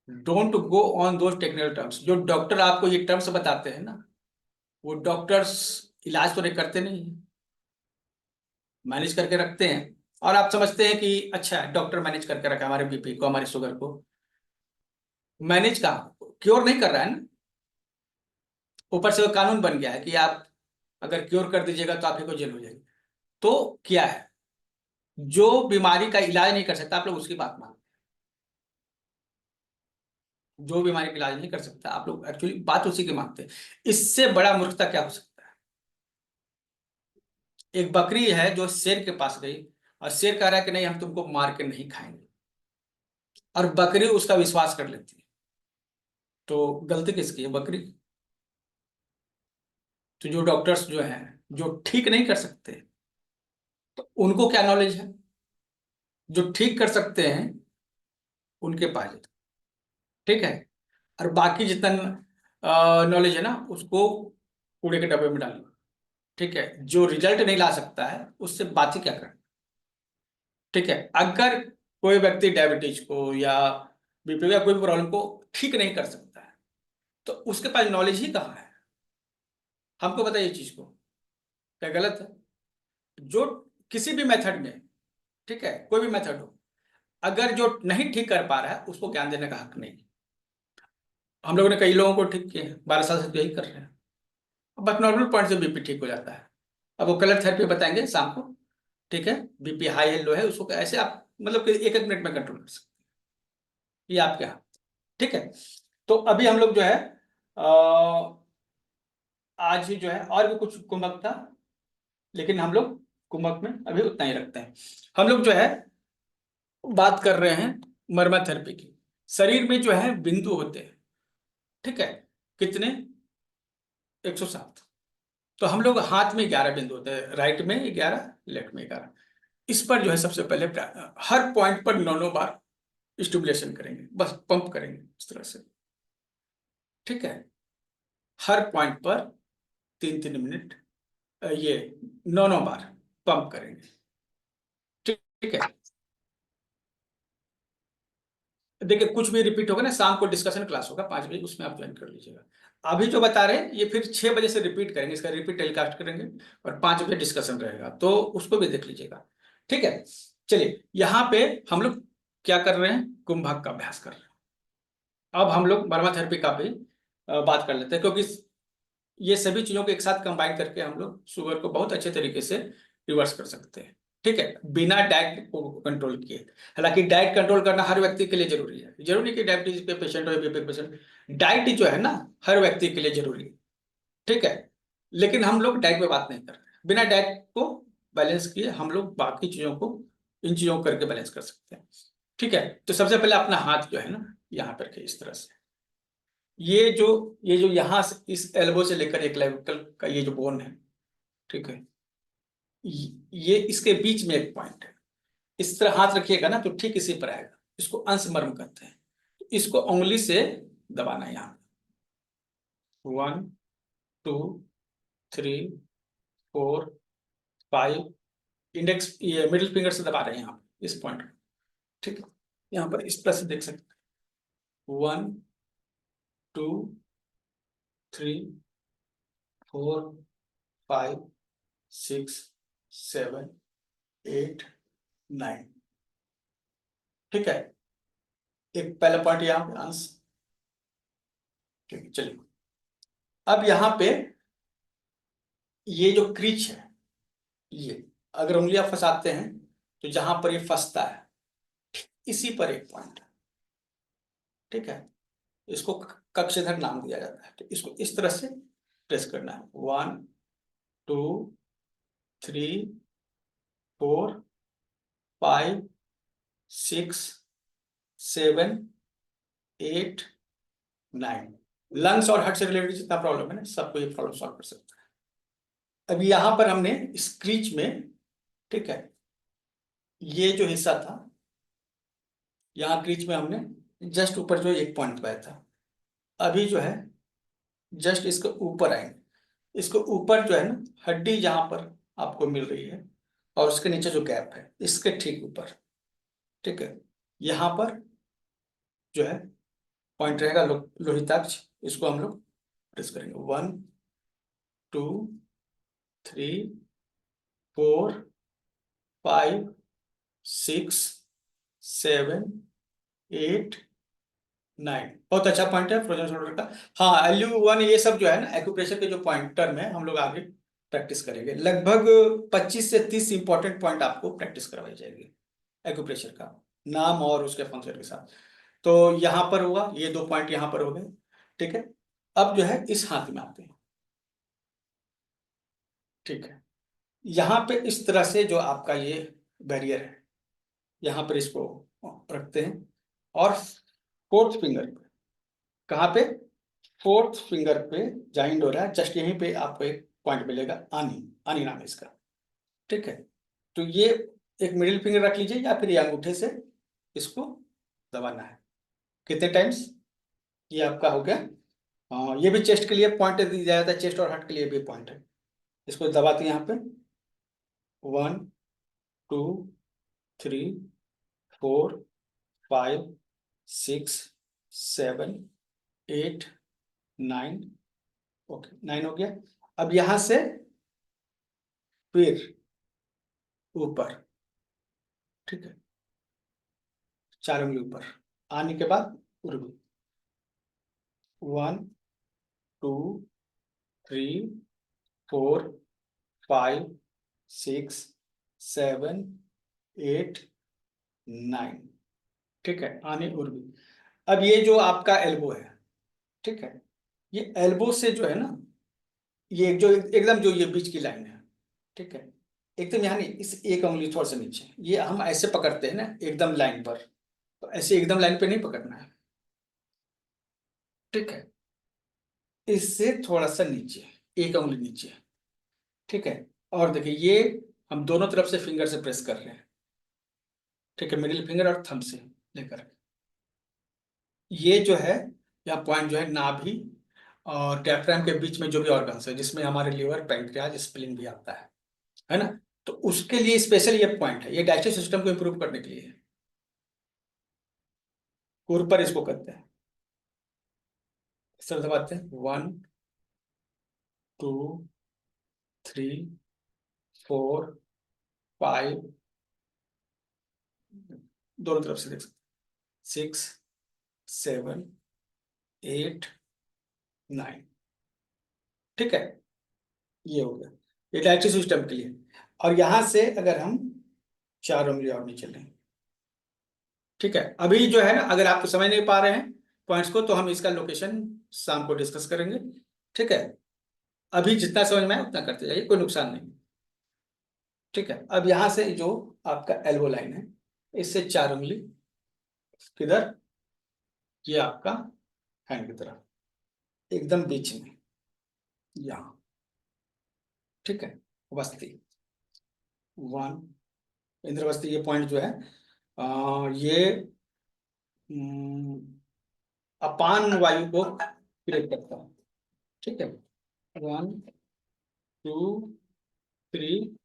don't go on those technical terms. जो डॉक्टर आपको ये टर्म्स बताते हैं ना, वो डॉक्टर्स इलाज तो नहीं करते, नहीं मैनेज करके रखते हैं। और आप समझते हैं कि अच्छा डॉक्टर मैनेज करके रखा हमारे बीपी को, हमारे शुगर को। मैनेज का क्योर नहीं कर रहा है ना, ऊपर से वो कानून बन गया है कि आप अगर क्योर कर दीजिएगा तो आप ही को जेल हो जाएगी। तो क्या है, जो बीमारी का इलाज नहीं कर सकता, आप लोग उसकी बात मान, जो बीमारी का इलाज नहीं कर सकता, आप लोग एक्चुअली बात उसी की मानते हैं। इससे बड़ा मूर्खता क्या हो सकता है? एक बकरी है जो शेर के पास गई, और शेर कह रहा है कि नहीं हम तुमको मार के नहीं खाएंगे, और बकरी उसका विश्वास कर लेती है, तो गलती किसकी है? बकरी की। तो जो डॉक्टर्स जो हैं, जो ठीक नहीं कर सकते, तो उनको क्या नॉलेज है? जो ठीक कर सकते हैं उनके पास है। ठीक है, और बाकी जितना नॉलेज है ना, उसको कूड़े के डब्बे में डालिए। ठीक है, जो रिजल्ट नहीं ला सकता है उससे बात ही क्या करना। ठीक है, अगर कोई व्यक्ति डायबिटीज को या बीपी या कोई प्रॉब्लम को ठीक नहीं कर सकता है, तो उसके पास नॉलेज ही कहाँ है? हमको बताइए चीज को, क्या गलत है? जो किसी भी मेथड में, ठीक है, कोई भी मेथड हो, अगर जो नहीं ठीक कर पा रहा है उसको ज्ञान देने का हक नहीं। हम लोगों ने कई लोगों को ठीक किया है, 12 साल से तो यही कर रहे हैं, बस नॉर्मल पॉइंट से बीपी ठीक हो जाता है। अब वो कलर थेरेपी बताएंगे शाम को। ठीक है, बीपी हाई है लो है, उसको ऐसे आप मतलब कि 1-1 मिनट में कंट्रोल कर सकते हैं, ये आपके हाथ। ठीक है, तो अभी हम लोग जो है आज ही जो है और भी कुछ कुंभक था, लेकिन हम लोग कुंभक में अभी उतना ही रखते हैं। हम लोग जो है बात कर रहे हैं मर्मा थेरेपी की। शरीर में जो है बिंदु होते हैं, ठीक है, कितने? 107। तो हम लोग हाथ में 11 बिंदु होते हैं, राइट में 11, लेफ्ट में 11। इस पर जो है सबसे पहले हर पॉइंट पर 9-9 बार स्टिमुलेशन करेंगे, बस पंप करेंगे इस तरह से। ठीक है, हर पॉइंट पर 3-3 मिनट ये 9-9 बार पंप करेंगे। ठीक है, देखिए कुछ भी रिपीट होगा ना, शाम को डिस्कशन क्लास होगा 5 बजे, उसमें आप ज्वाइन कर लीजिएगा। अभी जो बता रहे हैं ये फिर 6 बजे से रिपीट करेंगे, इसका रिपीट टेलीकास्ट करेंगे, और 5 बजे डिस्कशन रहेगा, तो उसको भी देख लीजिएगा। ठीक है, चलिए यहाँ पे हम लोग क्या कर रहे हैं, कुंभक का अभ्यास कर रहे हैं। अब हम लोग बर्मा थेरेपी का भी बात कर लेते हैं, क्योंकि ये सभी चीजों को एक साथ कंबाइन करके हम लोग शुगर को बहुत अच्छे तरीके से रिवर्स कर सकते हैं। ठीक है, बिना डाइट को कंट्रोल किए। हालांकि डाइट कंट्रोल करना हर व्यक्ति के लिए जरूरी है, जरूरी नहीं कि डायबिटीज पे पेशेंट हो, बीपी पेशेंट, डाइट जो है ना हर व्यक्ति के लिए जरूरी है। ठीक है, लेकिन हम लोग डाइट पे बात नहीं कर रहे, बिना डाइट को बैलेंस किए हम लोग बाकी चीजों को, इन चीजों को करके बैलेंस कर सकते हैं। ठीक है, तो सबसे पहले अपना हाथ जो है ना यहाँ पर रखिए इस तरह से। ये जो यहाँ से इस एल्बो से लेकर एक क्लेविकल का ये जो बोन है, ठीक है, ये इसके बीच में एक पॉइंट है। इस तरह हाथ रखिएगा ना तो ठीक इसी पर आएगा, इसको अंशमर्म कहते हैं। इसको उंगली से दबाना है यहाँ। 1 2 3 4 5, इंडेक्स ये मिडिल फिंगर से दबा रहे हैं यहाँ पे इस पॉइंट। ठीक है, यहाँ पर इस तरह से देख सकते हैं। 1 2 3 4 5 6 7 8 9। ठीक है, एक पहला पॉइंट यहाँ पे अंश। ठीक है, चलिए अब यहाँ पे ये जो क्रीच है, ये अगर उंगलियां फंसाते हैं तो जहां पर ये फंसता है इसी पर एक पॉइंट है। ठीक है, इसको कक्षधर नाम दिया जाता है। तो इसको इस तरह से प्रेस करना है। 1 2 3 4 5 6 7 8 9। लंग्स और हार्ट से रिलेटेड जितना प्रॉब्लम है ना, सबको ये प्रॉब्लम सॉल्व कर सकता है। अब यहां पर हमने स्क्रीच में, ठीक है, ये जो हिस्सा था यहाँ क्रीच में हमने जस्ट ऊपर जो एक पॉइंट पाया था, अभी जो है जस्ट इसके ऊपर आएंगे। इसको ऊपर जो है ना हड्डी जहां पर आपको मिल रही है और उसके नीचे जो गैप है इसके ठीक ऊपर, ठीक है, यहाँ पर जो है पॉइंट रहेगा लोहिताक्ष। इसको हम लोग प्रेस करेंगे। 1 2 3 4 5 6 7 8 9। बहुत अच्छा पॉइंट है फ्रोजन शोल्डर का। हाँ, LU1 ये सब जो है ना एक्यूप्रेशर के जो पॉइंटर में हम लोग आगे प्रैक्टिस करेंगे। लगभग 25 से 30 इंपॉर्टेंट पॉइंट आपको प्रैक्टिस करवाई जाएगी एक्यूप्रेशर का, नाम और उसके फंक्शन के साथ। तो यहाँ पर हुआ, ये 2 पॉइंट यहाँ पर हो गए। ठीक है, अब जो है इस हाथ में आते हैं। ठीक है, यहाँ पे इस तरह से जो आपका ये बैरियर है, यहाँ पर इसको रखते हैं और फोर्थ फिंगर पे, कहाँ पे, फोर्थ फिंगर पे ज्वाइंट हो रहा है, जस्ट यहीं पे आपको एक पॉइंट मिलेगा, आनी, आनी नाम है इसका। ठीक है, तो ये एक मिडिल फिंगर रख लीजिए या फिर ये अंगूठे से इसको दबाना है। कितने टाइम्स, ये आपका हो गया। हाँ, ये भी चेस्ट के लिए पॉइंट दिया जाता है, चेस्ट और हार्ट के लिए भी पॉइंट है। इसको दबाते हैं यहाँ पे। 1 2 3 4 5 6 7 8 9। ओके, 9 हो गया। अब यहां से फिर ऊपर, ठीक है, 4 उंगली ऊपर आने के बाद उर्दू। 1 2 3 4 5 6 7 8 9। ठीक है, आने उर्दू। अब ये जो आपका एल्बो है, ठीक है, ये एल्बो से जो है ना, ये जो एकदम जो ये बीच की लाइन है, ठीक है, एकदम यहाँ नहीं, इस एक उंगली थोड़ा सा नीचे, ये हम ऐसे पकड़ते हैं ना एकदम लाइन पर, तो ऐसे एकदम लाइन पे नहीं पकड़ना है। ठीक है, इससे थोड़ा सा नीचे, एक उंगली नीचे। ठीक है, और देखिए ये हम दोनों तरफ से फिंगर से प्रेस कर रहे हैं। ठीक है, मिडिल फिंगर और थंब से लेकर, ये जो है यहाँ पॉइंट जो है नाभि और डायफ्राम के बीच में जो भी ऑर्गन्स है, जिसमें हमारे लिवर, पैंक्रियाज, स्प्लीन भी आता है ना, तो उसके लिए स्पेशल ये पॉइंट है, ये डाइजेस्टिव सिस्टम को इंप्रूव करने के लिए है। कुर पर इसको करते हैं, इस तरह दबाते हैं। 1 2 3 4 5 दोनों तरफ से देख सकते, 6 7 8 9, ठीक है, ये हो गया, ये डायरेक्टरी सिस्टम के लिए। और यहां से अगर हम 4 उंगली और नीचे लें, ठीक है। अभी जो है ना, अगर आप समझ नहीं पा रहे हैं पॉइंट्स को, तो हम इसका लोकेशन शाम को डिस्कस करेंगे, ठीक है। अभी जितना समझ में आए उतना करते जाइए, कोई नुकसान नहीं, ठीक है। अब यहां से जो आपका एल्बो लाइन है, इससे 4 उंगली किधर, ये आपका हैंड की तरफ, एकदम बीच में, यहाँ, ठीक है। वस्ती 1, इंद्रवस्ती, ये पॉइंट जो है ये अपान वायु को क्रिएट करता है, ठीक है। 1 2 3,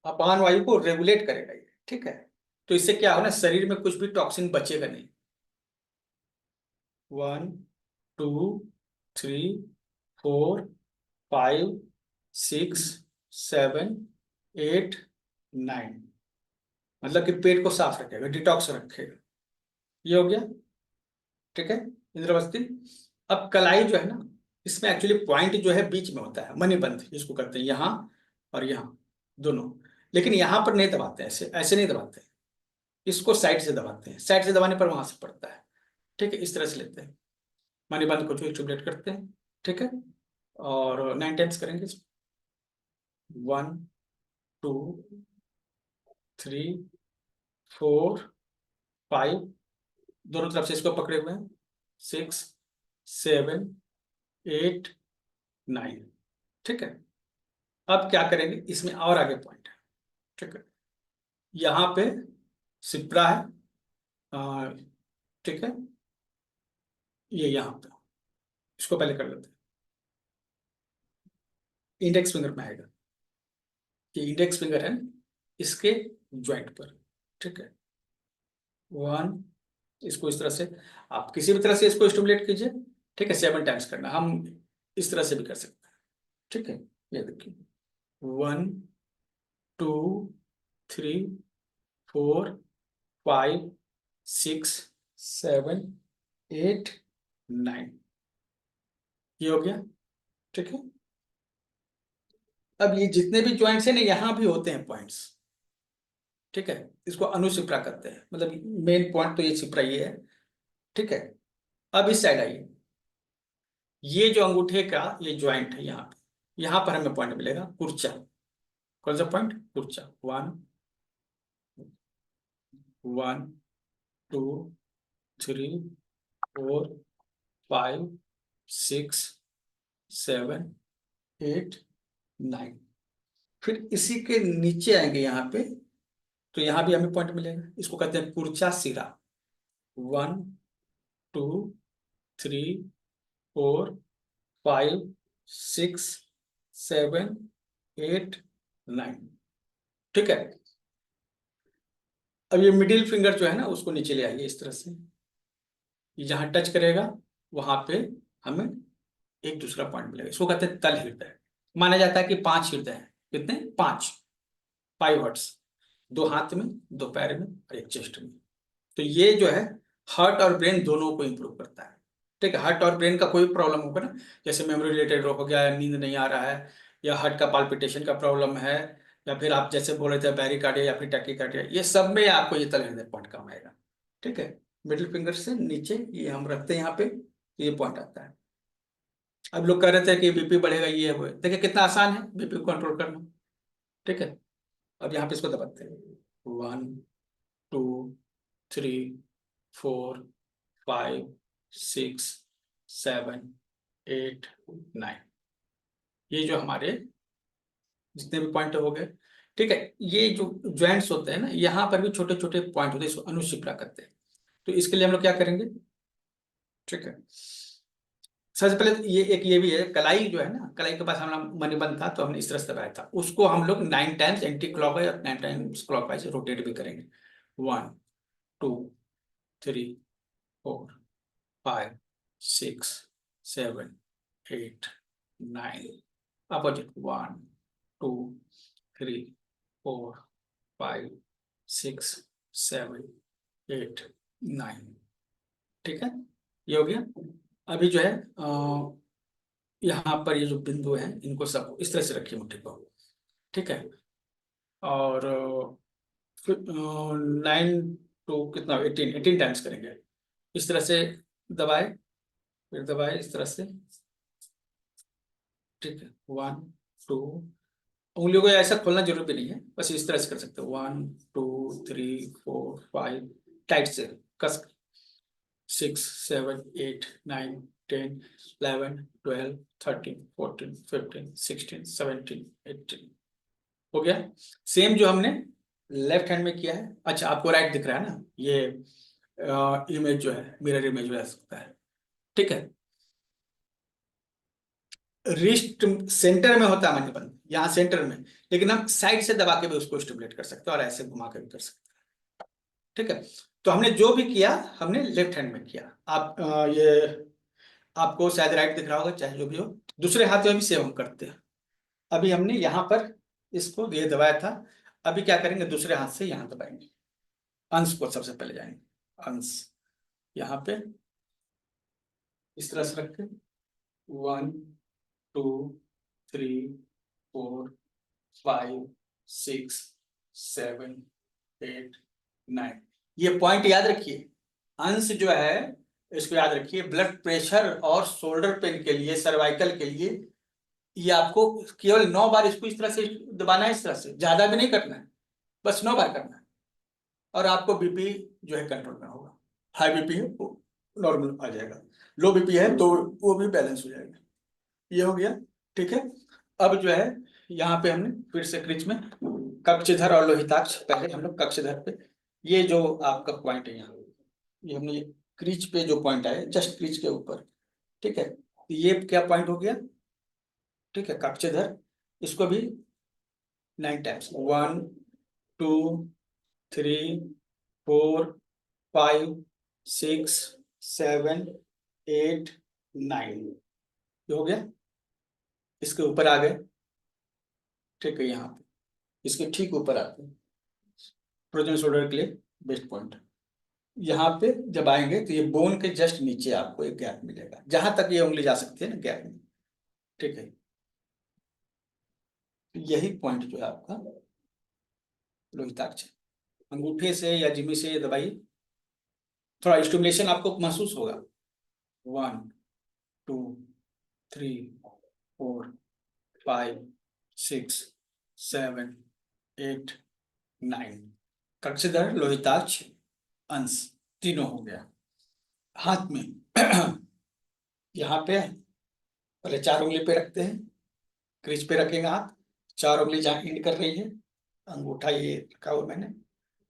अपान वायु को रेगुलेट करेगा ये, ठीक है। तो इससे क्या होगा ना, शरीर में कुछ भी टॉक्सिन बचेगा नहीं। 1 2 3 4 5 6 7 8 9, मतलब कि पेट को साफ रखेगा, डिटॉक्स रखेगा, ये हो गया, ठीक है, इंद्रवस्ती। अब कलाई जो है ना, इसमें एक्चुअली पॉइंट जो है बीच में होता है, मणिबंध जिसको करते हैं, यहाँ और यहाँ दोनों। लेकिन यहाँ पर नहीं दबाते हैं, ऐसे ऐसे नहीं दबाते हैं, इसको साइड से दबाते हैं, साइड से दबाने पर वहां से पड़ता है, ठीक है। इस तरह से लेते हैं, मणिबंध को जो स्टिमुलेट करते हैं, ठीक है। और 9 टाइम्स करेंगे, 1 2 3 4 5, दोनों तरफ से इसको पकड़े हुए हैं, 6 7 8 9, ठीक है। अब क्या करेंगे, इसमें और आगे पॉइंट है, ठीक है। यहाँ पे सिप्रा है, ठीक है, ये यहाँ पे, इसको पहले कर लेते हैं, इंडेक्स फिंगर में आएगा, ये इंडेक्स फिंगर है इसके ज्वाइंट पर, ठीक है। 1, इसको इस तरह से, आप किसी भी तरह से इसको स्टिमुलेट कीजिए, ठीक है। 7 टाइम्स करना, हम इस तरह से भी कर सकते हैं, ठीक है। ये देखिए, 1 2 3 4 5 6 7 8 9, ये हो गया, ठीक है। अब ये जितने भी ज्वाइंट्स हैं ना, यहाँ भी होते हैं पॉइंट्स, ठीक है। इसको अनुशिप्रा करते हैं, मतलब मेन पॉइंट तो ये शिप्रा ये है, ठीक है। अब इस साइड आइए, ये जो अंगूठे का ये ज्वाइंट है यहाँ पर हमें पॉइंट मिलेगा कुर्चा। कौन सा पॉइंट, कुर्चा। 1 1 2 3 4 5 6 7 8 9, फिर इसी के नीचे आएंगे यहाँ पे, तो यहाँ भी हमें पॉइंट मिलेगा, इसको कहते हैं कुर्चा सिरा। 1 2 3 4 5 6 7 8 9, ठीक है। अब ये मिडिल फिंगर जो है ना, उसको नीचे ले आइए इस तरह से, ये जहां टच करेगा वहां पे हमें एक दूसरा पॉइंट मिलेगा, इसको कहते हैं तल हृदय। माना जाता है कि 5 हृदय हैं, कितने, 5, 5 हर्ट्स, 2 हाथ में, 2 पैर में और एक चेस्ट में। तो ये जो है हार्ट और ब्रेन दोनों को इंप्रूव करता है, ठीक है। हार्ट और ब्रेन का कोई प्रॉब्लम होगा ना, जैसे मेमोरी रिलेटेड हो गया, नींद नहीं आ रहा है, या हार्ट का पाल्पिटेशन का प्रॉब्लम है, या फिर आप जैसे बोल रहे थे बैरिकार्डिया या फिर टैकीकार्डिया, ये सब में आपको ये तल हृदय पॉइंट काम आएगा, ठीक है। मिडिल फिंगर से नीचे ये हम रखते हैं यहाँ पे, ये पॉइंट आता है। अब लोग कह रहे थे कि बीपी बढ़ेगा, ये है वो है, देखिए कितना आसान है बीपी को कंट्रोल करना, ठीक है। अब यहाँ पे इसको दबाते हैं, 1 2 3 4 5 6 7 8 9, ये जो हमारे जितने भी पॉइंट हो गए, ठीक है। ये जो ज्वाइंट्स होते हैं ना, यहाँ पर भी छोटे छोटे पॉइंट होते हैं, इसको अनुशिप्रा करते हैं। तो इसके लिए हम लोग क्या करेंगे, ठीक है। सबसे पहले तो ये एक ये भी है, कलाई जो है ना, कलाई के पास हमारा मणिबंध था, तो हमने इस तरह से दबाया था, उसको हम लोग 9 टाइम्स एंटी क्लॉकवाइज और 9 टाइम्स क्लॉकवाइज रोटेट भी करेंगे। 1 2 3 4 5 6 7 8 9, अपोजिट 1 2 3 4 5 6 7 8 9। ठीक है, ये हो गया। अभी जो है यहाँ पर ये जो बिंदु है इनको सब इस तरह से रखिए मुट्ठी को। ठीक है, और 9 to 18 टाइम्स करेंगे इस तरह से। दबाए, फिर दबाए इस तरह से। ठीक है, 1 2, उंगलियों को ऐसा खोलना जरूरी भी नहीं है, बस इस तरह से कर सकते हो। 1 2 3 4 5, टाइट से कस। 6 7 8 9 10 11 12 13 14 15 16 17 18। हो गया। सेम जो हमने लेफ्ट हैंड में किया है। अच्छा, आपको राइट दिख रहा है ना, ये इमेज जो है मिरर इमेज हो सकता है। ठीक है, रिस्ट सेंटर में होता है हमारे, यहाँ सेंटर में, लेकिन हम साइड से दबा के भी उसको स्टिमुलेट कर सकते हैं और ऐसे घुमा के भी कर सकते हैं। ठीक है, तो हमने जो भी किया हमने लेफ्ट हैंड में किया। आप ये आपको शायद राइट दिख रहा होगा, चाहे जो भी हो। दूसरे हाथ में भी सेम हम करते हैं। अभी हमने यहाँ पर इसको ये दबाया था, अभी क्या करेंगे, दूसरे हाथ से यहाँ दबाएंगे। अंश को सबसे पहले जाएंगे, अंश यहाँ पे इस तरह से रख के 1 2 3 4 5 6 7 8 9। ये पॉइंट याद रखिए। अंश जो है इसको याद रखिए, ब्लड प्रेशर और शोल्डर पेन के लिए, सर्वाइकल के लिए, ये आपको केवल 9 बार इसको इस तरह से दबाना है, इस तरह से, ज्यादा भी नहीं करना है, बस 9 बार करना है। और आपको बीपी जो है कंट्रोल में होगा। हाई बीपी है वो नॉर्मल आ जाएगा, लो बीपी है तो वो भी बैलेंस हो जाएगा। ये हो गया। ठीक है, अब जो है यहाँ पे हमने फिर से क्रिच में कक्षधर और लोहिताक्ष, पहले हम लोग कक्षधर पे, ये जो आपका पॉइंट है यहाँ, ये हमने ये क्रिच पे जो पॉइंट आया जस्ट क्रिच के ऊपर। ठीक है, ये क्या पॉइंट हो गया। ठीक है, कक्षधर, इसको भी 9 टाइम्स, 1 2 3 4 5 6 7 8 9। ये हो गया, इसके ऊपर आ गए। ठीक है, यहाँ पे इसके ठीक ऊपर आते हैं, प्रोजन शोल्डर के लिए बेस्ट पॉइंट। यहाँ पे जब आएंगे तो ये बोन के जस्ट नीचे आपको एक गैप मिलेगा, जहां तक ये उंगली जा सकती है ना, गैप में। ठीक है, यही पॉइंट जो है आपका लोहिताक्ष। अंगूठे से या जिमी से ये दबाइए, थोड़ा स्टिमुलेशन आपको महसूस होगा। 1 2 3 4 5 6 7 8 9। कक्षधर, लोहिताक्ष, अंश, तीनों हो गया। हाथ में यहाँ पे पहले 4 उंगली पे रखते हैं, क्रीज पे रखेंगे हाथ, 4 उंगली जहाँ इंड कर रही है, अंगूठा ये रखा हुआ मैंने।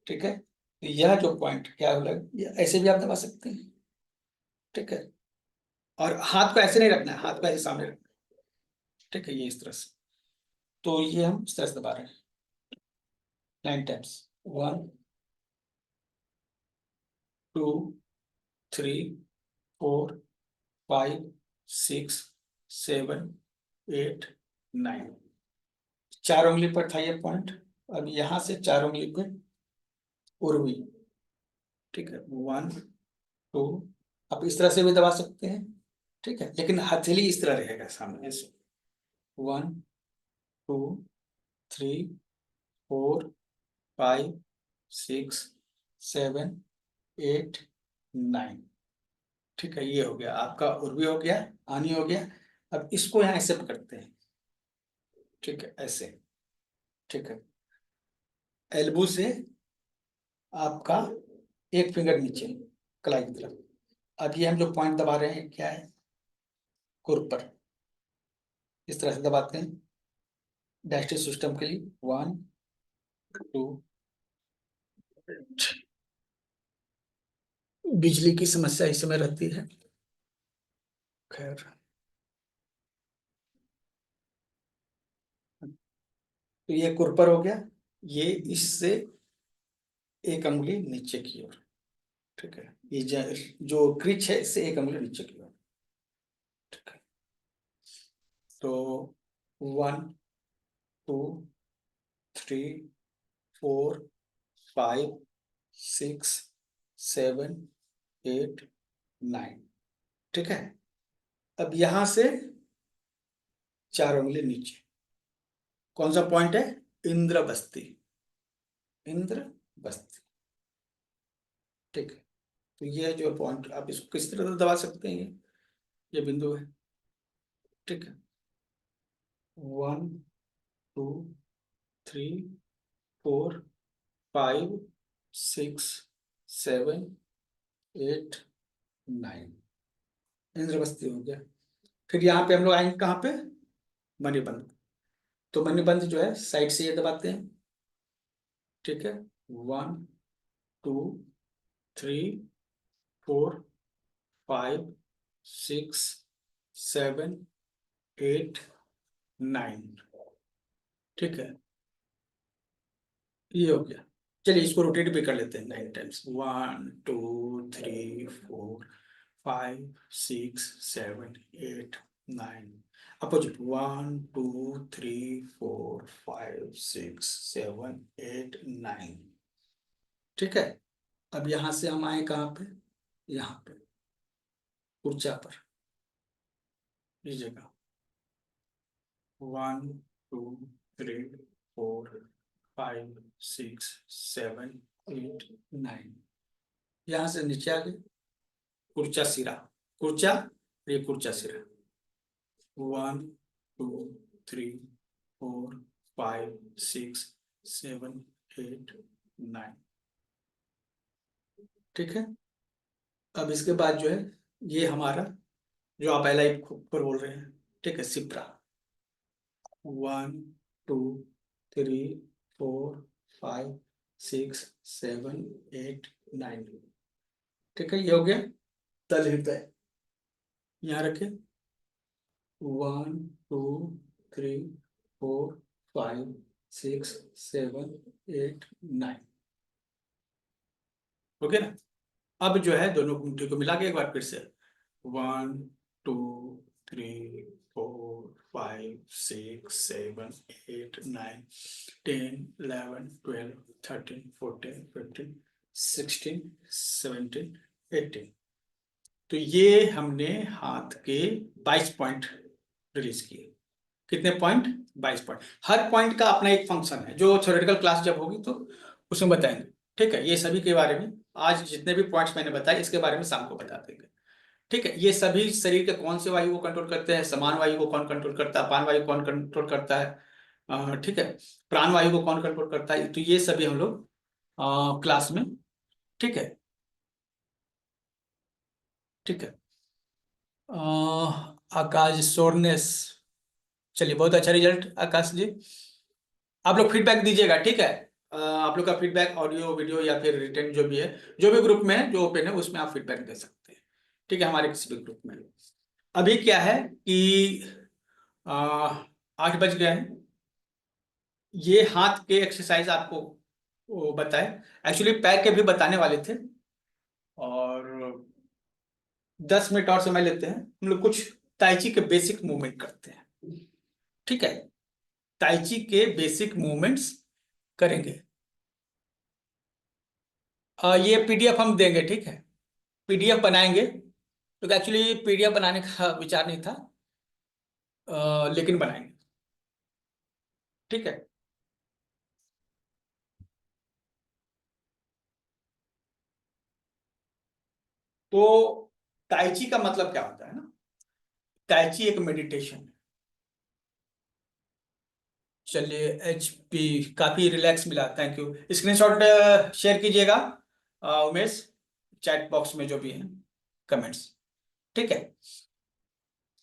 ठीक है, तो यह जो पॉइंट क्या होगा, ऐसे भी आप दबा सकते हैं। ठीक है, और हाथ को ऐसे नहीं रखना है, हाथ को ऐसे सामने रखना है। ठीक है, ये इस तरह से, तो ये हम इस तरह से दबा रहे हैं 9 टाइम्स। 1 2 3 4 5 6 7 8 9। 4 उंगली पर था ये पॉइंट। अब यहां से 4 उंगली पे उर्वी। ठीक है, 1 2, आप इस तरह से भी दबा सकते हैं। ठीक है, लेकिन हथेली इस तरह रहेगा सामने से। 1 2 3 4 5 6 7 8 9। ठीक है, ये हो गया आपका उर्वी, हो गया आनी, हो गया। अब इसको यहाँ ऐसे पकड़ते हैं। ठीक है, ऐसे। ठीक है, एल्बो से आपका एक फिंगर नीचे, कलाई की तरफ। अब ये हम जो पॉइंट दबा रहे हैं क्या है, खुर पर, इस तरह से दबाते हैं डाइजेस्टिव सिस्टम के लिए। 1 2। बिजली की समस्या इस समय रहती है, खैर। तो ये खुर पर हो गया, ये इससे एक अंगुली नीचे की ओर। ठीक है, ये जो क्रिच है इससे एक अंगुली नीचे की ओर। ठीक है, तो 1 2 3 4 5 6 7 8 9। ठीक है, अब यहां से 4 उंगली नीचे कौन सा पॉइंट है? इंद्रबस्ती, इंद्रबस्ती। ठीक है, तो ये जो पॉइंट आप इसको किस तरह से दबा सकते हैं, ये बिंदु है। ठीक है, 1 2 3 4 5 6 7 8 9, इंद्रबस्ती हो गया। फिर यहाँ पे हम लोग आएंगे कहाँ पे? मणिबंध। तो मणिबंध जो है साइड से ये दबाते हैं। ठीक है, 1 2 3 4 5 6 7 8 9। ठीक है, ये हो गया। चलिए इसको रोटेट भी कर लेते हैं 9 टाइम्स। 1 2 3 4 5 6 7 8 9। अपोजिट 1 2 3 4 5 6 7 8 9। ठीक है, अब यहां से हम आए कहाँ पे? यहाँ पे ऊर्जा पर, इस जगह 1 2 3 4 5 6 7 8 9। यहां से नीचे आ गए कुर्चा सिरा, कुर्चा, ये कुर्चा सिरा। 1 2 3 4 5 6 7 8 9। ठीक है, अब इसके बाद जो है ये हमारा जो आप एल आई पर बोल रहे हैं, ठीक है, सिप्रा। 1 2 3 4 5 6 7 8 9। ठीक है, ये हो गया तल हृदय। यहाँ रखे 1 2 3 4 5 6 7 8 9। ओके ना? अब जो है दोनों गुंठे को मिला के एक बार फिर से 1 2 3 4 5 6 7 8 9 10 11 12 13 14 15 16 17 18। तो ये हमने हाथ के 22 पॉइंट रिलीज किए। कितने पॉइंट? 22 पॉइंट। हर पॉइंट का अपना एक फंक्शन है जो थ्योरेटिकल क्लास जब होगी तो उसमें बताएंगे। ठीक है, ये सभी के बारे में आज जितने भी पॉइंट्स मैंने बताए इसके बारे में शाम को बता देंगे। ठीक है, ये सभी शरीर के कौन से वायु को कंट्रोल करते हैं, समान वायु को कौन कंट्रोल करता है, अपान वायु कौन कंट्रोल करता है, ठीक है, प्राण वायु को कौन कंट्रोल करता है, तो ये सभी हम लोग क्लास में। ठीक है, ठीक है। आकाश सोरनेस, चलिए बहुत अच्छा रिजल्ट आकाश जी। आप लोग फीडबैक दीजिएगा। ठीक है, आप लोग का फीडबैक ऑडियो वीडियो या फिर रिटर्न जो भी है, जो भी ग्रुप में है जो ओपन है उसमें आप फीडबैक दे सकते हैं। ठीक है, हमारे किसी भी ग्रुप में। अभी क्या है कि 8 बज गए हैं। ये हाथ के एक्सरसाइज आपको वो बताए, एक्चुअली पैर के भी बताने वाले थे। और 10 मिनट और समय लेते हैं, हम लोग कुछ ताइची के बेसिक मूवमेंट करते हैं। ठीक है, ताइची के बेसिक मूवमेंट्स करेंगे। ये पीडीएफ हम देंगे। ठीक है, पीडीएफ बनाएंगे। तो एक्चुअली पीडीएफ बनाने का विचार नहीं था, लेकिन बनाएंगे। ठीक है, तो ताइची का मतलब क्या होता है ना? ताइची एक मेडिटेशन है। चलिए HP काफी रिलैक्स मिला, थैंक यू। स्क्रीनशॉट शेयर कीजिएगा उमेश, चैट बॉक्स में जो भी है कमेंट्स। ठीक है,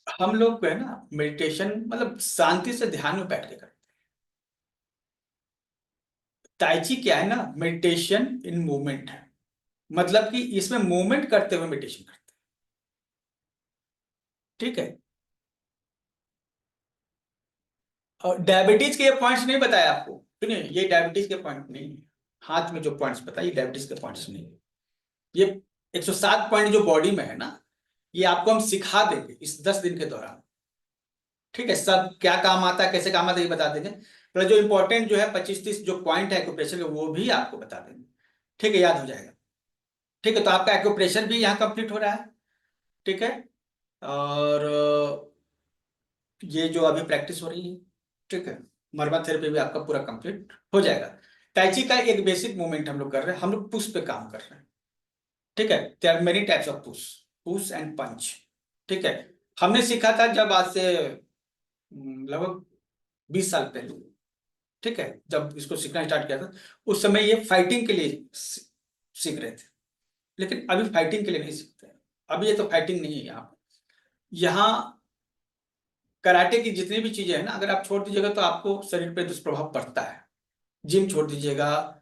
हम लोग को है ना मेडिटेशन मतलब शांति से ध्यान में बैठ के करते हैं। ताइची क्या है ना, मेडिटेशन इन मूवमेंट है, मतलब कि इसमें मूवमेंट करते हुए मेडिटेशन करते हैं। ठीक है, और डायबिटीज के ये पॉइंट्स नहीं बताया आपको, सुनिए, ये डायबिटीज के पॉइंट नहीं है। हाथ में जो पॉइंट्स बताए डायबिटीज के पॉइंट्स नहीं है। ये 107 पॉइंट जो बॉडी में है ना, ये आपको हम सिखा देंगे इस 10 दिन के दौरान। ठीक है, सब क्या काम आता है कैसे काम आता है ये बता देंगे। प्लस जो इंपॉर्टेंट जो है 25-30 जो पॉइंट है एक्यूप्रेशर के वो भी आपको बता देंगे। ठीक है, याद हो जाएगा। ठीक है, तो आपका एक्यूप्रेशर भी यहाँ कंप्लीट हो रहा है। ठीक है, और ये जो अभी प्रैक्टिस हो रही है, ठीक है, मर्मा थेरेपी भी आपका पूरा कंप्लीट हो जाएगा। टैची का एक बेसिक मूवमेंट हम लोग कर रहे हैं, हम लोग पुश पे काम कर रहे हैं। ठीक है, there are many types of push, push and punch. ठीक है, हमने सीखा था जब आज से लगभग 20 साल पहले। ठीक है, जब इसको सीखना स्टार्ट किया था उस समय ये फाइटिंग के लिए सीख रहे थे, लेकिन अभी फाइटिंग के लिए नहीं सीखते हैं। अभी ये तो फाइटिंग नहीं है। यहाँ कराटे की जितनी भी चीजें हैं ना, अगर आप छोड़ दीजिएगा तो आपको शरीर पे दुष्प्रभाव पड़ता है। जिम छोड़ दीजिएगा,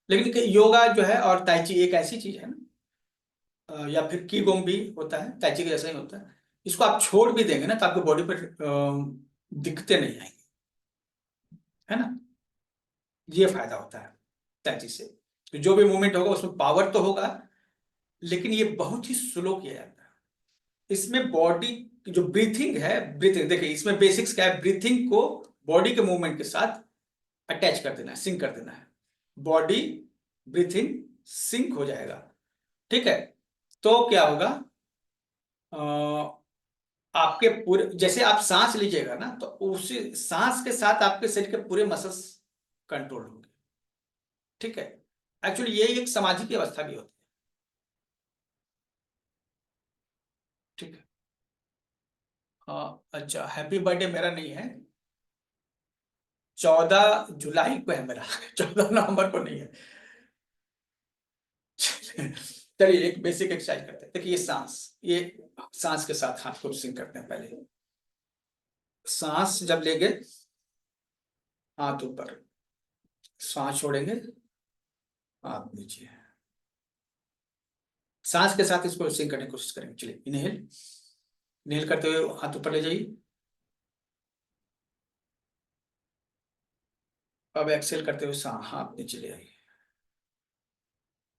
लेकिन योगा जो है और ताइची एक ऐसी चीज है ना, या फिर की गोंग भी होता है, ताइची के जैसा ही होता है। इसको आप छोड़ भी देंगे ना तो आपके बॉडी पर दिक्कतें नहीं आएंगी, है ना। ये फायदा होता है ताइची से। तो जो भी मूवमेंट होगा उसमें पावर तो होगा, लेकिन ये बहुत ही स्लो किया जाता है। इसमें बॉडी की जो ब्रीथिंग है, ब्रीथिंग देखिए, इसमें बेसिक्स क्या है, ब्रीथिंग को बॉडी के मूवमेंट के साथ अटैच कर देना है, सिंक कर देना है। बॉडी ब्रीथिंग सिंक हो जाएगा। ठीक है, तो क्या होगा, आपके पूरे, जैसे आप सांस लीजिएगा ना तो उसी सांस के साथ आपके शरीर के पूरे मसल्स कंट्रोल होंगे। ठीक है, एक्चुअली ये एक समाधि की अवस्था भी होती है। ठीक है, हाँ अच्छा, हैप्पी बर्थडे मेरा नहीं है, 14 जुलाई को है मेरा। 14 नवंबर को नहीं है। चलिए एक बेसिक एक्सरसाइज करते हैं। देखिए ये सांस, ये सांस के साथ हाथ को सिंक करते हैं। पहले सांस जब लेंगे, हाथ ऊपर, सांस छोड़ेंगे, हाथ नीचे। सांस के साथ इसको सिंक करने की कोशिश करेंगे। चलिए इनहेल, इनहेल करते हुए हाथ ऊपर ले जाइए। अब एक्सेल करते हुए हाथ नीचे ले आइए।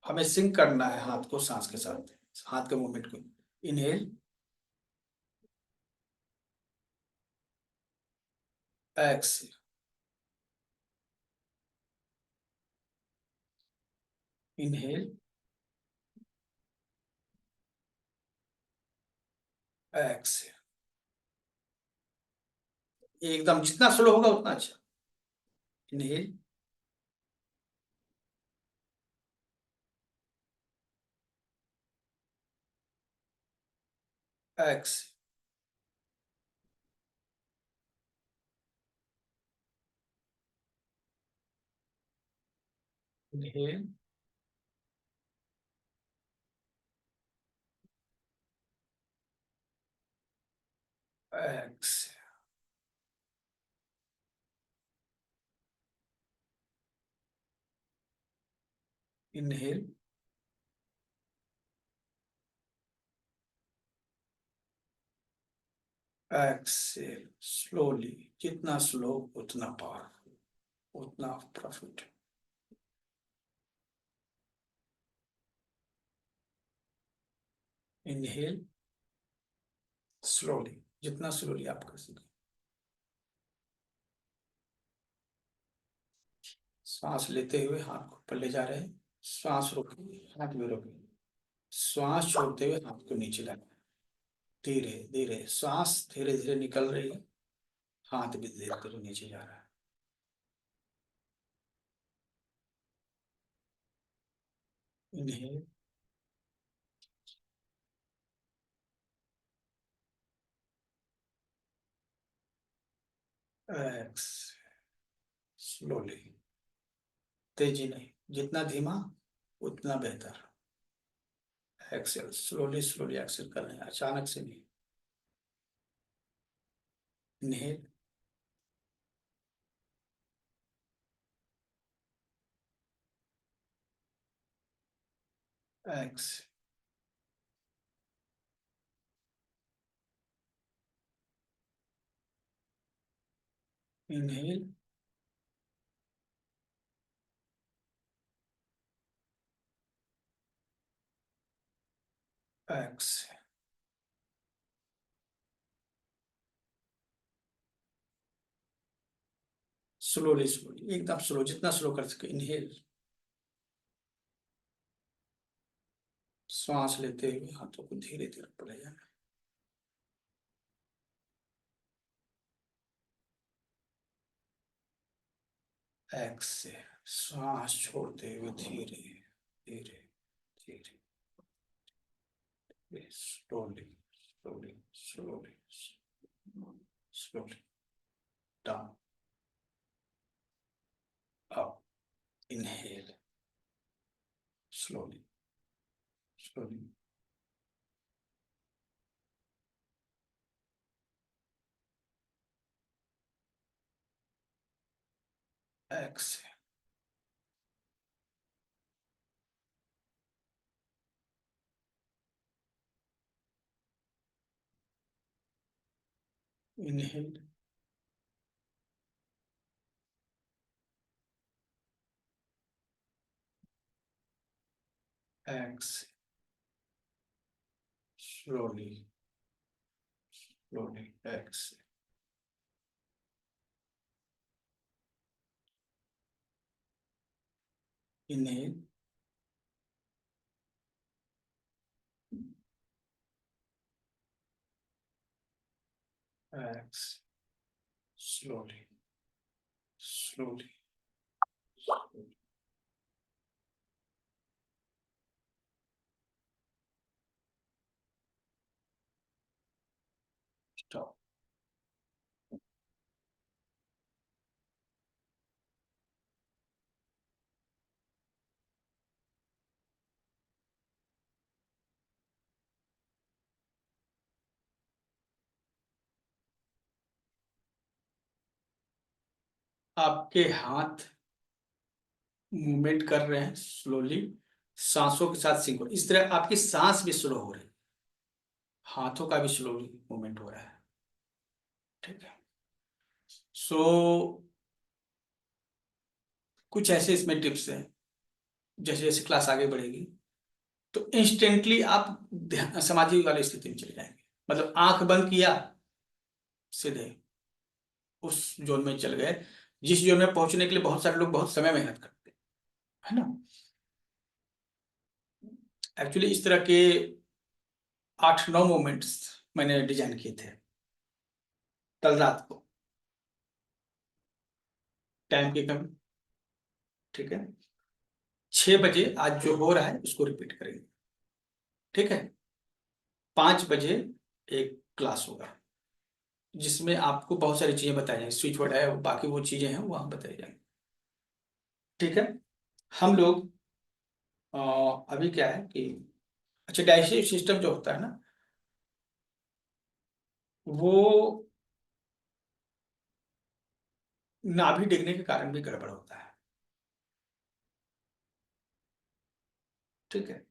हमें सिंक करना है हाथ को सांस के साथ, हाथ के मूवमेंट को। Inhale, exhale, inhale, exhale. एकदम जितना स्लो होगा उतना अच्छा। Inhale, exhale, inhale, exhale, inhale, exhale. Slowly, जितना स्लो उतना पावरफुल, उतना प्रॉफिट। इनहेल, स्लोली, जितना स्लोली आप कर सकें। सांस लेते हुए हाथ को ऊपर ले जा रहे हैं, सांस रोकिए, हाथ में रोकिए, श्वास छोड़ते हुए हाथ को नीचे लाना है। धीरे धीरे सांस धीरे धीरे निकल रही है, हाथ भी धीरे धीरे नीचे जा रहा है। इनहेल, एक्स, स्लोली, तेजी नहीं, जितना धीमा उतना बेहतर। एक्सेल, स्लोली स्लोली एक्सेल कर रहे हैं, अचानक से नहीं। Inhale, x, inhale, x. Slowly slowly, एकदम स्लो, जितना स्लो कर सके। इनहेल, सांस लेते हुए हाथों को धीरे धीरे ऊपर ले जाना। एक्सेल, सांस छोड़ते हुए धीरे धीरे धीरे, slowly slowly slowly slowly, down, up, inhale, slowly slowly, exhale, inhale, exhale, slowly slowly, exhale, inhale, exhale, slowly slowly, stop. आपके हाथ मूवमेंट कर रहे हैं स्लोली, सांसों के साथ सिंक, इस तरह आपकी सांस भी स्लो हो रही है, हाथों का भी स्लोली मूवमेंट हो रहा है। ठीक है। सो कुछ ऐसे इसमें टिप्स हैं, जैसे जैसे क्लास आगे बढ़ेगी तो इंस्टेंटली आप समाधि वाली स्थिति में चले जाएंगे। मतलब आंख बंद किया, सीधे उस जोन में चल गए, जिस जोन में पहुंचने के लिए बहुत सारे लोग बहुत समय मेहनत करते हैं, है ना। एक्चुअली इस तरह के 8-9 मोमेंट्स मैंने डिजाइन किए थे कल रात को, टाइम की कमी। ठीक है, 6 बजे आज जो हो रहा है उसको रिपीट करेंगे। ठीक है, 5 बजे एक क्लास होगा जिसमें आपको बहुत सारी चीजें बताई जाएंगी, स्विच वर्ड है, बाकी वो चीजें हैं वहां बताई जाएंगी। ठीक है, हम लोग अ, अभी क्या है कि अच्छा, डाइजेस्टिव सिस्टम जो होता है ना, वो नाभि डिगने के कारण भी गड़बड़ होता है। ठीक है,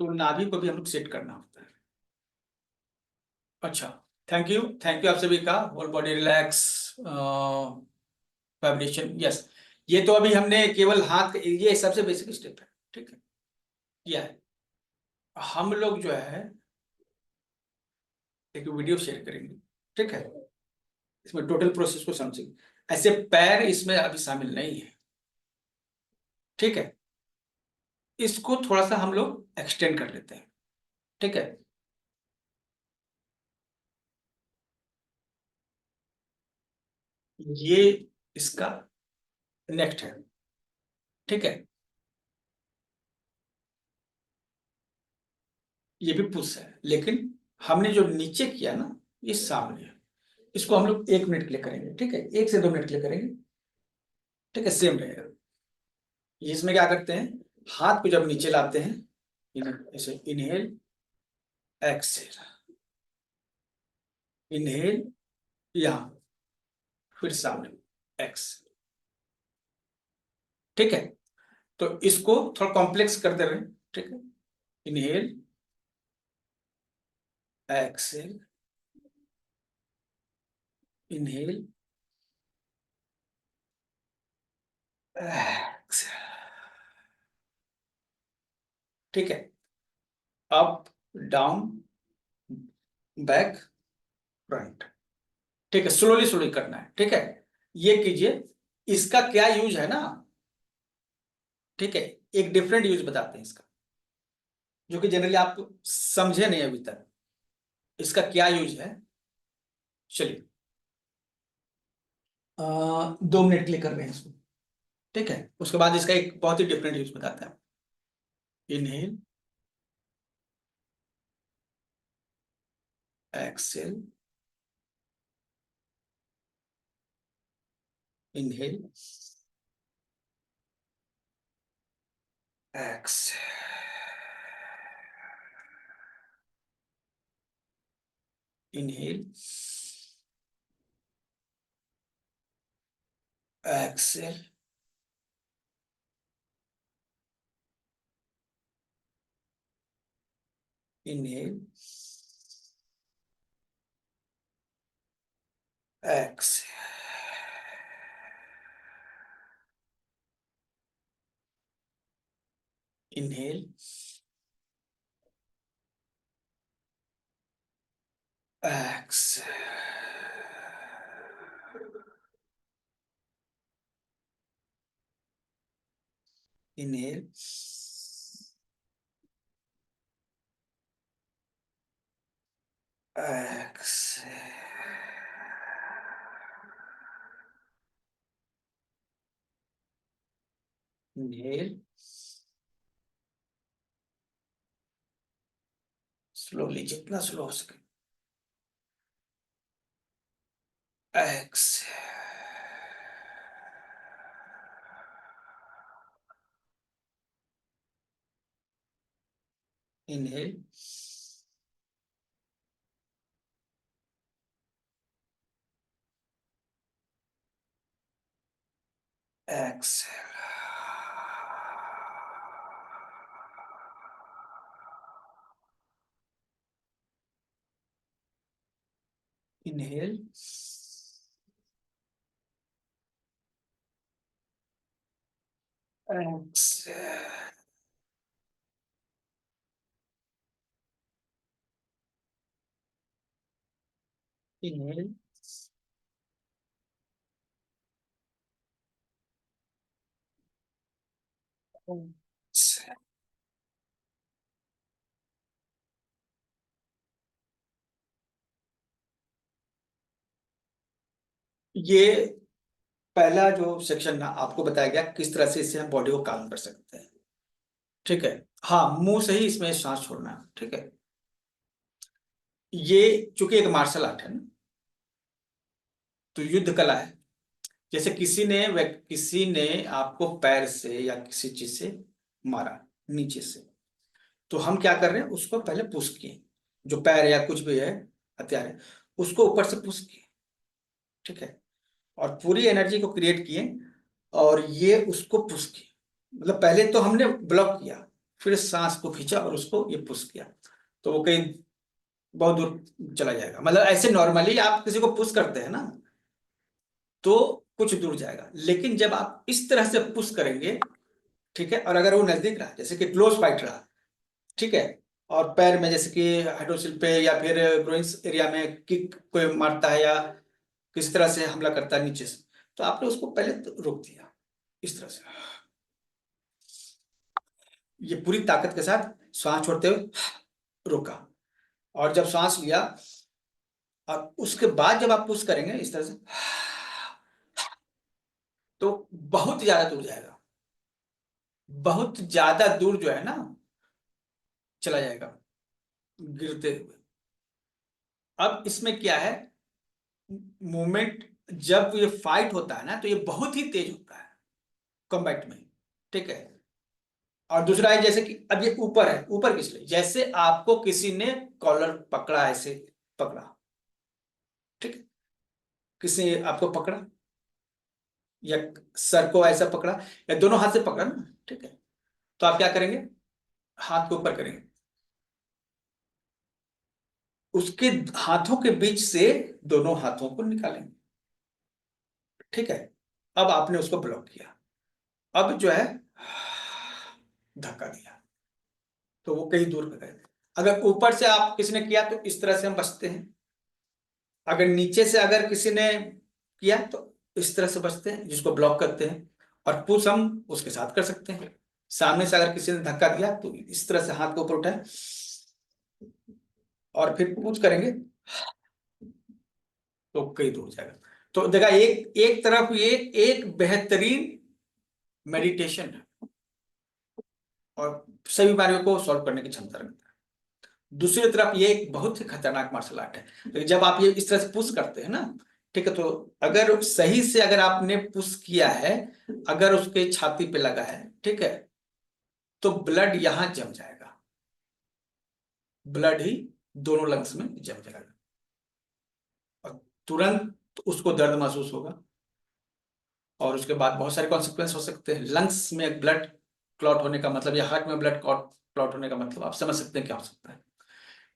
तो नाभि को भी हम लोग सेट करना होता है। अच्छा, थैंक यू, थैंक यू आप सभी का। Whole body relax, vibration, yes. ये तो अभी हमने केवल हाथ, ये सबसे बेसिक स्टेप है। ठीक है, किया है। हम लोग जो है एक वीडियो शेयर करेंगे। ठीक है, इसमें टोटल प्रोसेस को समझेंगे। ऐसे पैर इसमें अभी शामिल नहीं है। ठीक है, इसको थोड़ा सा हम लोग एक्सटेंड कर लेते हैं। ठीक है, ये इसका नेक्स्ट है। ठीक है, ये भी पुश है, लेकिन हमने जो नीचे किया ना, ये सामने है। इसको हम लोग 1 मिनट के लिए करेंगे। ठीक है, 1 से 2 मिनट के लिए करेंगे। ठीक है, सेम रहेगा। इसमें क्या करते हैं, हाथ को जब नीचे लाते हैं, ऐसे इनहेल, एक्सेल, इनहेल, यहाँ, फिर सामने, एक्स। ठीक है, तो इसको थोड़ा कॉम्प्लेक्स करते रहे। ठीक है, इनहेल, एक्सेल, इनहेल, एक्सेल। ठीक है, अप, डाउन, बैक, फ्रंट। ठीक है, स्लोली स्लोली करना है। ठीक है, ये कीजिए। इसका क्या यूज है ना, ठीक है, एक डिफरेंट यूज बताते हैं इसका, जो कि जनरली आप समझे नहीं अभी तक। इसका क्या यूज है, चलिए 2 मिनट के लिए कर रहे हैं इसको। ठीक है, उसके बाद इसका एक बहुत ही डिफरेंट यूज बताते हैं। Inhale, exhale, inhale, exhale, inhale, exhale, inhale, exhale, inhale, exhale, inhale, exhale, inhale, slowly, जितना स्लो हो सके, exhale, inhale, exhale, inhale, exhale, inhale, exhale. ये पहला जो सेक्शन ना आपको बताया गया किस तरह से इससे हम बॉडी को काम कर सकते हैं। ठीक है, हाँ, मुंह से ही इसमें सांस छोड़ना है। ठीक है, ये चूंकि एक मार्शल आर्ट है ना, तो युद्ध कला है। जैसे किसी ने आपको पैर से या किसी चीज से मारा नीचे से, तो हम क्या कर रहे हैं, उसको पहले पुश किए, जो पैर या कुछ भी है हथियार है, उसको ऊपर से पुश किए। ठीक है, और पूरी एनर्जी को क्रिएट किए, और ये उसको पुश किए। मतलब पहले तो हमने ब्लॉक किया, फिर सांस को खींचा और उसको ये पुश किया, तो वो कहीं बहुत दूर चला जाएगा। मतलब ऐसे नॉर्मली आप किसी को पुश करते हैं ना, तो कुछ दूर जाएगा, लेकिन जब आप इस तरह से पुश करेंगे, ठीक है, और अगर वो नजदीक रहा, जैसे कि क्लोज फाइट रहा, ठीक है, और पैर में जैसे कि हाइड्रोसिल पे या फिर ग्रोइंस एरिया में किक कोई मारता है या किसी तरह से हमला करता है नीचे से, तो आपने उसको पहले तो रोक दिया इस तरह से, ये पूरी ताकत के साथ श्वास छोड़ते हुए रोका। और जब श्वास लिया, और उसके बाद जब आप पुश करेंगे इस तरह से, तो बहुत ज्यादा दूर जाएगा, बहुत ज्यादा दूर जो है ना चला जाएगा गिरते हुए। अब इसमें क्या है, मूवमेंट, जब ये फाइट होता है ना, तो ये बहुत ही तेज होता है कॉम्बैट में। ठीक है, और दूसरा है जैसे कि अब ये ऊपर है, ऊपर किस लिए, जैसे आपको किसी ने कॉलर पकड़ा, ऐसे पकड़ा, ठीक है, किसी ने आपको पकड़ा, या सर को ऐसा पकड़ा, या दोनों हाथ से पकड़ा ना, ठीक है, तो आप क्या करेंगे, हाथ को ऊपर करेंगे, उसके हाथों के बीच से दोनों हाथों को निकालेंगे। ठीक है, अब आपने उसको ब्लॉक किया, अब जो है धक्का दिया, तो वो कहीं दूर पे गए। अगर ऊपर से आप किसी ने किया तो इस तरह से हम बचते हैं, अगर नीचे से अगर किसी ने किया तो इस तरह से बचते हैं, जिसको ब्लॉक करते हैं। और पुश हम उसके साथ कर सकते हैं, सामने से अगर किसी ने धक्का दिया तो इस तरह से हाथ को ऊपर उठाए और फिर पुश करेंगे तो कई दूर हो जाएगा। तो देखा, एक एक तरफ ये एक बेहतरीन मेडिटेशन है और सभी बीमारियों को सॉल्व करने की क्षमता रखता है। दूसरी तरफ ये एक बहुत ही खतरनाक मार्शल आर्ट है, लेकिन जब आप ये इस तरह से पुश करते हैं ना, ठीक है, तो अगर सही से अगर आपने पुश किया है, अगर उसके छाती पे लगा है, ठीक है, तो ब्लड यहां जम जाएगा, ब्लड ही दोनों लंग्स में जम जाएगा और तुरंत उसको दर्द महसूस होगा और उसके बाद बहुत सारे कॉन्सिक्वेंस हो सकते हैं। लंग्स में ब्लड क्लॉट होने का मतलब या हार्ट में ब्लड क्लॉट होने का मतलब आप समझ सकते हैं क्या हो सकता है।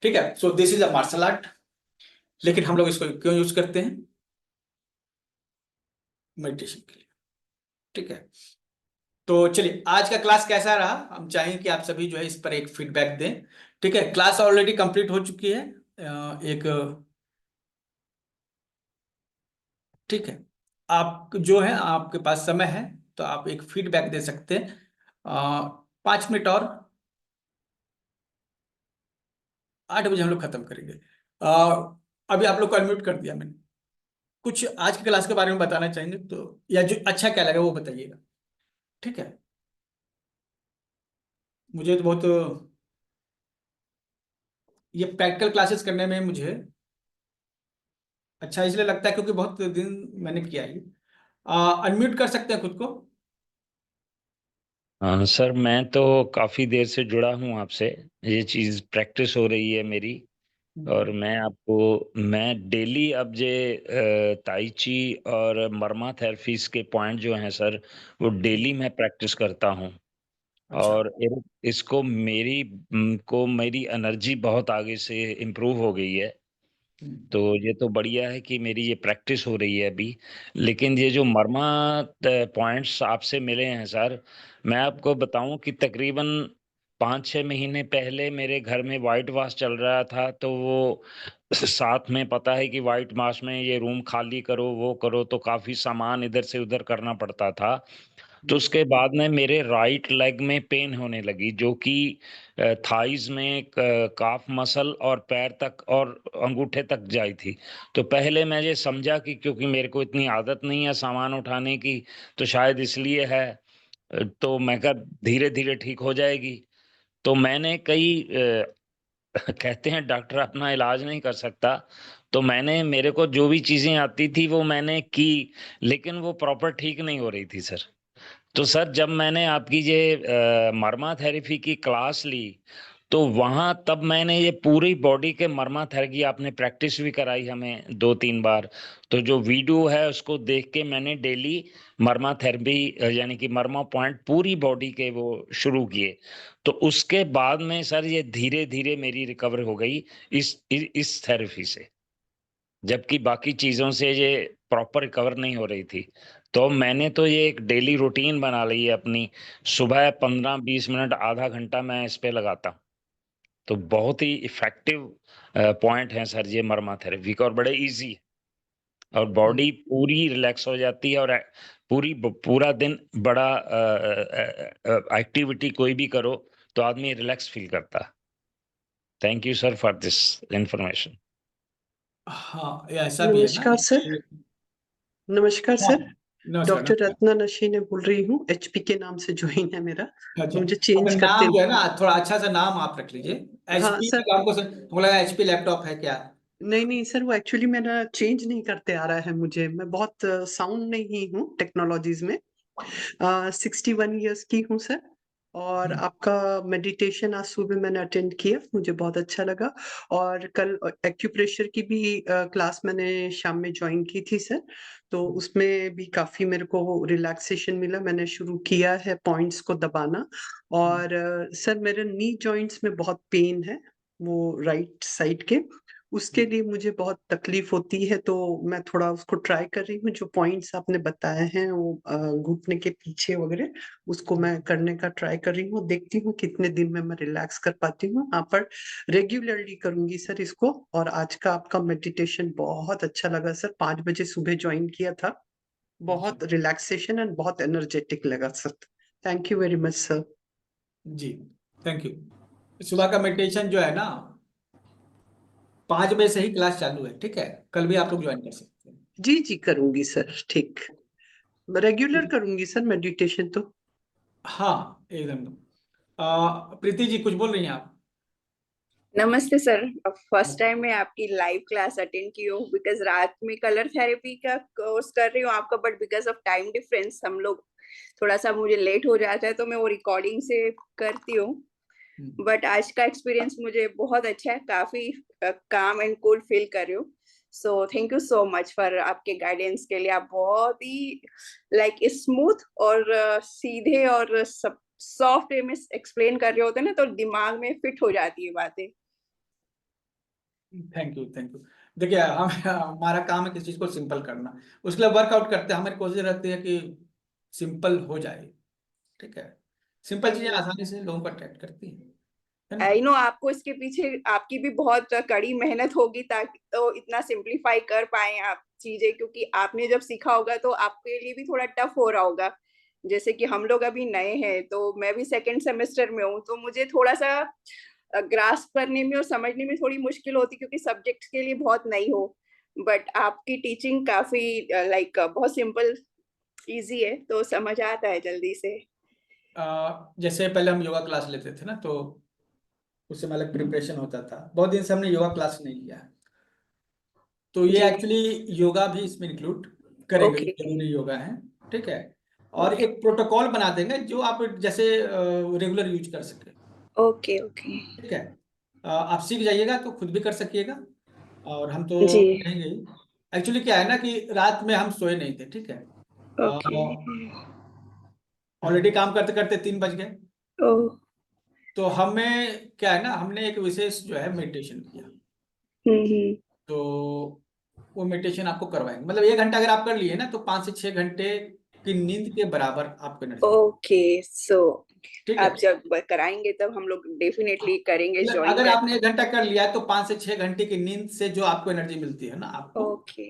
ठीक है, so this is a martial art, लेकिन हम लोग इसको क्यों यूज करते हैं? मेडिटेशन के लिए। ठीक है, तो चलिए आज का क्लास कैसा रहा, हम चाहेंगे कि आप सभी जो है इस पर एक फीडबैक दें। ठीक है, क्लास ऑलरेडी कंप्लीट हो चुकी है, एक, ठीक है, आप जो है आपके पास समय है तो आप एक फीडबैक दे सकते हैं। 5 मिनट और, 8 बजे हम लोग खत्म करेंगे। अभी आप लोग को अनम्यूट कर दिया मैंने। कुछ आज की क्लास के बारे में बताना चाहेंगे तो, या जो अच्छा क्या लगा वो बताइएगा। ठीक है, मुझे तो बहुत ये प्रैक्टिकल क्लासेस करने में मुझे अच्छा इसलिए लगता है क्योंकि बहुत दिन मैंने किया ही। अनम्यूट कर सकते हैं खुद को। हाँ सर, मैं तो काफी देर से जुड़ा हूँ आपसे। ये चीज प्रैक्टिस हो रही है मेरी। और मैं डेली अब जे ताई ची और मर्मा थेरेपीज के पॉइंट जो हैं सर, वो डेली मैं प्रैक्टिस करता हूँ। अच्छा। और इसको मेरी एनर्जी बहुत आगे से इम्प्रूव हो गई है। तो ये तो बढ़िया है कि मेरी ये प्रैक्टिस हो रही है अभी। लेकिन ये जो मर्मा पॉइंट्स आपसे मिले हैं सर, मैं आपको बताऊं कि तकरीबन 5-6 महीने पहले मेरे घर में व्हाइट वाश चल रहा था, तो वो साथ में पता है कि व्हाइट वाश में ये रूम खाली करो, वो करो, तो काफ़ी सामान इधर से उधर करना पड़ता था। तो उसके बाद में मेरे राइट लेग में पेन होने लगी, जो कि थाइज़ में काफ मसल और पैर तक और अंगूठे तक जाई थी। तो पहले मैं ये समझा कि क्योंकि मेरे को इतनी आदत नहीं है सामान उठाने की, तो शायद इसलिए है। तो मैं कहा धीरे-धीरे ठीक हो जाएगी। तो मैंने कहते हैं डॉक्टर अपना इलाज नहीं कर सकता, तो मेरे को जो भी चीज़ें आती थी वो मैंने की, लेकिन वो प्रॉपर ठीक नहीं हो रही थी सर। तो सर जब मैंने आपकी ये मर्मा थेरेपी की क्लास ली, तो वहाँ तब मैंने ये पूरी बॉडी के मर्मा थेरेपी आपने प्रैक्टिस भी कराई हमें 2-3 बार। तो जो वीडियो है उसको देख के मैंने डेली मर्मा थेरेपी यानी कि मर्मा पॉइंट पूरी बॉडी के वो शुरू किए। तो उसके बाद में सर ये धीरे-धीरे मेरी रिकवर हो गई इस थेरेपी से। जबकि बाकी चीज़ों से ये प्रॉपर रिकवर नहीं हो रही थी। तो मैंने तो ये एक डेली रूटीन बना ली है अपनी, सुबह 15-20 मिनट, आधा घंटा मैं इस पे लगाता हूँ। तो बहुत ही इफ़ेक्टिव पॉइंट है सर ये मर्मा थेरेपी का, और बड़े ईज़ी है, और बॉडी पूरी रिलैक्स हो जाती है, और पूरा दिन बड़ा एक्टिविटी कोई भी करो तो आदमी रिलैक्स फ़ील करता है। Thank you sir for this information. हाँ, ये ऐसा भी है ना। नमस्कार सर। नमस्कार हाँ, सर। नमस्कार डॉक्टर नमस्कार। रत्ना नशीने बोल रही हूँ, एचपी के नाम से ज्वाइन है मेरा। अच्छा, मुझे अब चेंज करते नाम जो है ना थोड़ा अच्छा सा नाम आप रख लीजिए। हाँ एचपी सर। आपको सर, हमको लगा एचपी लैपटॉप है क्या? नहीं नहीं सर, वो एक्चुअली मेरा चेंज नहीं करते आ रहा है मुझे। मैं बहुत साउंड नहीं हूँ टेक्नोलॉजीज में। 61 ईयर्स की हूँ सर। और आपका मेडिटेशन आज सुबह मैंने अटेंड किया, मुझे बहुत अच्छा लगा। और कल एक्यूप्रेशर की भी क्लास मैंने शाम में ज्वाइन की थी सर। तो उसमें भी काफी मेरे को रिलैक्सेशन मिला। मैंने शुरू किया है पॉइंट्स को दबाना। और सर मेरे नी जॉइंट्स में बहुत पेन है, वो राइट साइड के। उसके लिए मुझे बहुत तकलीफ होती है, तो मैं थोड़ा उसको ट्राई कर रही हूँ। जो पॉइंट्स आपने बताए हैं वो घुटने के पीछे वगैरह, उसको मैं करने का ट्राई कर रही हूँ। देखती हूँ कितने दिन में मैं रिलैक्स कर पाती हूँ। यहाँ पर रेगुलरली करूंगी सर इसको। और आज का आपका मेडिटेशन बहुत अच्छा लगा सर। 5 बजे सुबह ज्वाइन किया था। बहुत रिलैक्सेशन एंड बहुत एनर्जेटिक लगा sir. Thank you very much sir. जी, थैंक यू। सुबह का मेडिटेशन जो है ना, 5 बजे से ही क्लास चालू है, ठीक है। कल भी आप लोग ज्वाइन कर सकते हैं। जी जी करूंगी सर, ठीक। रेगुलर करूंगी सर मेडिटेशन तो। हाँ, एकदम। प्रीति जी, कुछ बोल रही हैं आप? नमस्ते सर। फर्स्ट टाइम मैं आपकी लाइव क्लास अटेंड की हूँ, बिकॉज रात में कलर थेरेपी का कोर्स कर रही हूँ आपका, but because of time difference हम लोग थोड़ा सा मुझे लेट हो जाता है, तो मैं वो रिकॉर्डिंग से करती हूँ। बट आज का एक्सपीरियंस मुझे बहुत अच्छा है, काफी काम एंड कूल फील कर रही हूँ। So thank you so much for आपके गाइडेंस के लिए। आप बहुत ही लाइक स्मूथ और सीधे और सब सॉफ्ट वे में एक्सप्लेन कर रहे होते हैं ना, तो दिमाग में फिट हो जाती है बातें। Thank you, thank you. देखिए, हम हमारा काम है किसी चीज को सिंपल करना, उसके लिए वर्कआउट करते हैं। हमारी कोशिश रहती है कि सिंपल हो जाए, ठीक है। सिंपल चीजें आसानी से लोगों को अट्रैक्ट करती है ना। आई नो आपको इसके पीछे आपकी भी बहुत कड़ी मेहनत होगी, ताकि तो इतना सिंप्लीफाई कर पाए आप चीजें, क्योंकि आपने जब सीखा होगा तो आपके लिए भी थोड़ा टफ हो रहा होगा। जैसे कि हम लोग अभी नए हैं, तो मैं भी सेकंड सेमेस्टर में हूँ, तो मुझे थोड़ा सा ग्रास्प करने में और समझने में थोड़ी मुश्किल होती, क्योंकि सब्जेक्ट के लिए बहुत नई हो। बट आपकी टीचिंग काफी लाइक बहुत सिंपल इजी है, तो समझ आता है जल्दी से। जैसे पहले हम योगा क्लास लेते थे ना, तो उससे मतलब प्रिपरेशन होता था। बहुत दिन से हमने योगा क्लास नहीं लिया है, तो ये जी। एक्चुअली योगा भी इसमें इंक्लूड करेंगे, जो ओके जरूरी योगा है, ठीक है। और ओके एक प्रोटोकॉल बना देंगे जो आप जैसे रेगुलर यूज कर सके, ओके ओके। ठीक है। आप सीख जाइएगा तो खुद भी कर सकिएगा, और हम तो जी। कहेंगे। एक्चुअली क्या है ना कि रात में हम सोए नहीं थे, ठीक है। ओके। ऑलरेडी काम करते करते 3 बज गए। ओह। तो हमें क्या है ना, हमने एक विशेष जो है मेडिटेशन किया। हम्म। तो वो मेडिटेशन आपको करवाएंगे, मतलब 1 घंटा अगर आप कर लिए ना, तो 5 से 6 घंटे की नींद के बराबर आपको एनर्जी, ओके सो ठीक है। आप जब कराएंगे तब हम लोग डेफिनेटली करेंगे, मतलब ज्वाइन अगर कर। आपने 1 घंटा कर लिया है, तो 5 से 6 घंटे की नींद से जो आपको एनर्जी मिलती है ना, आपको okay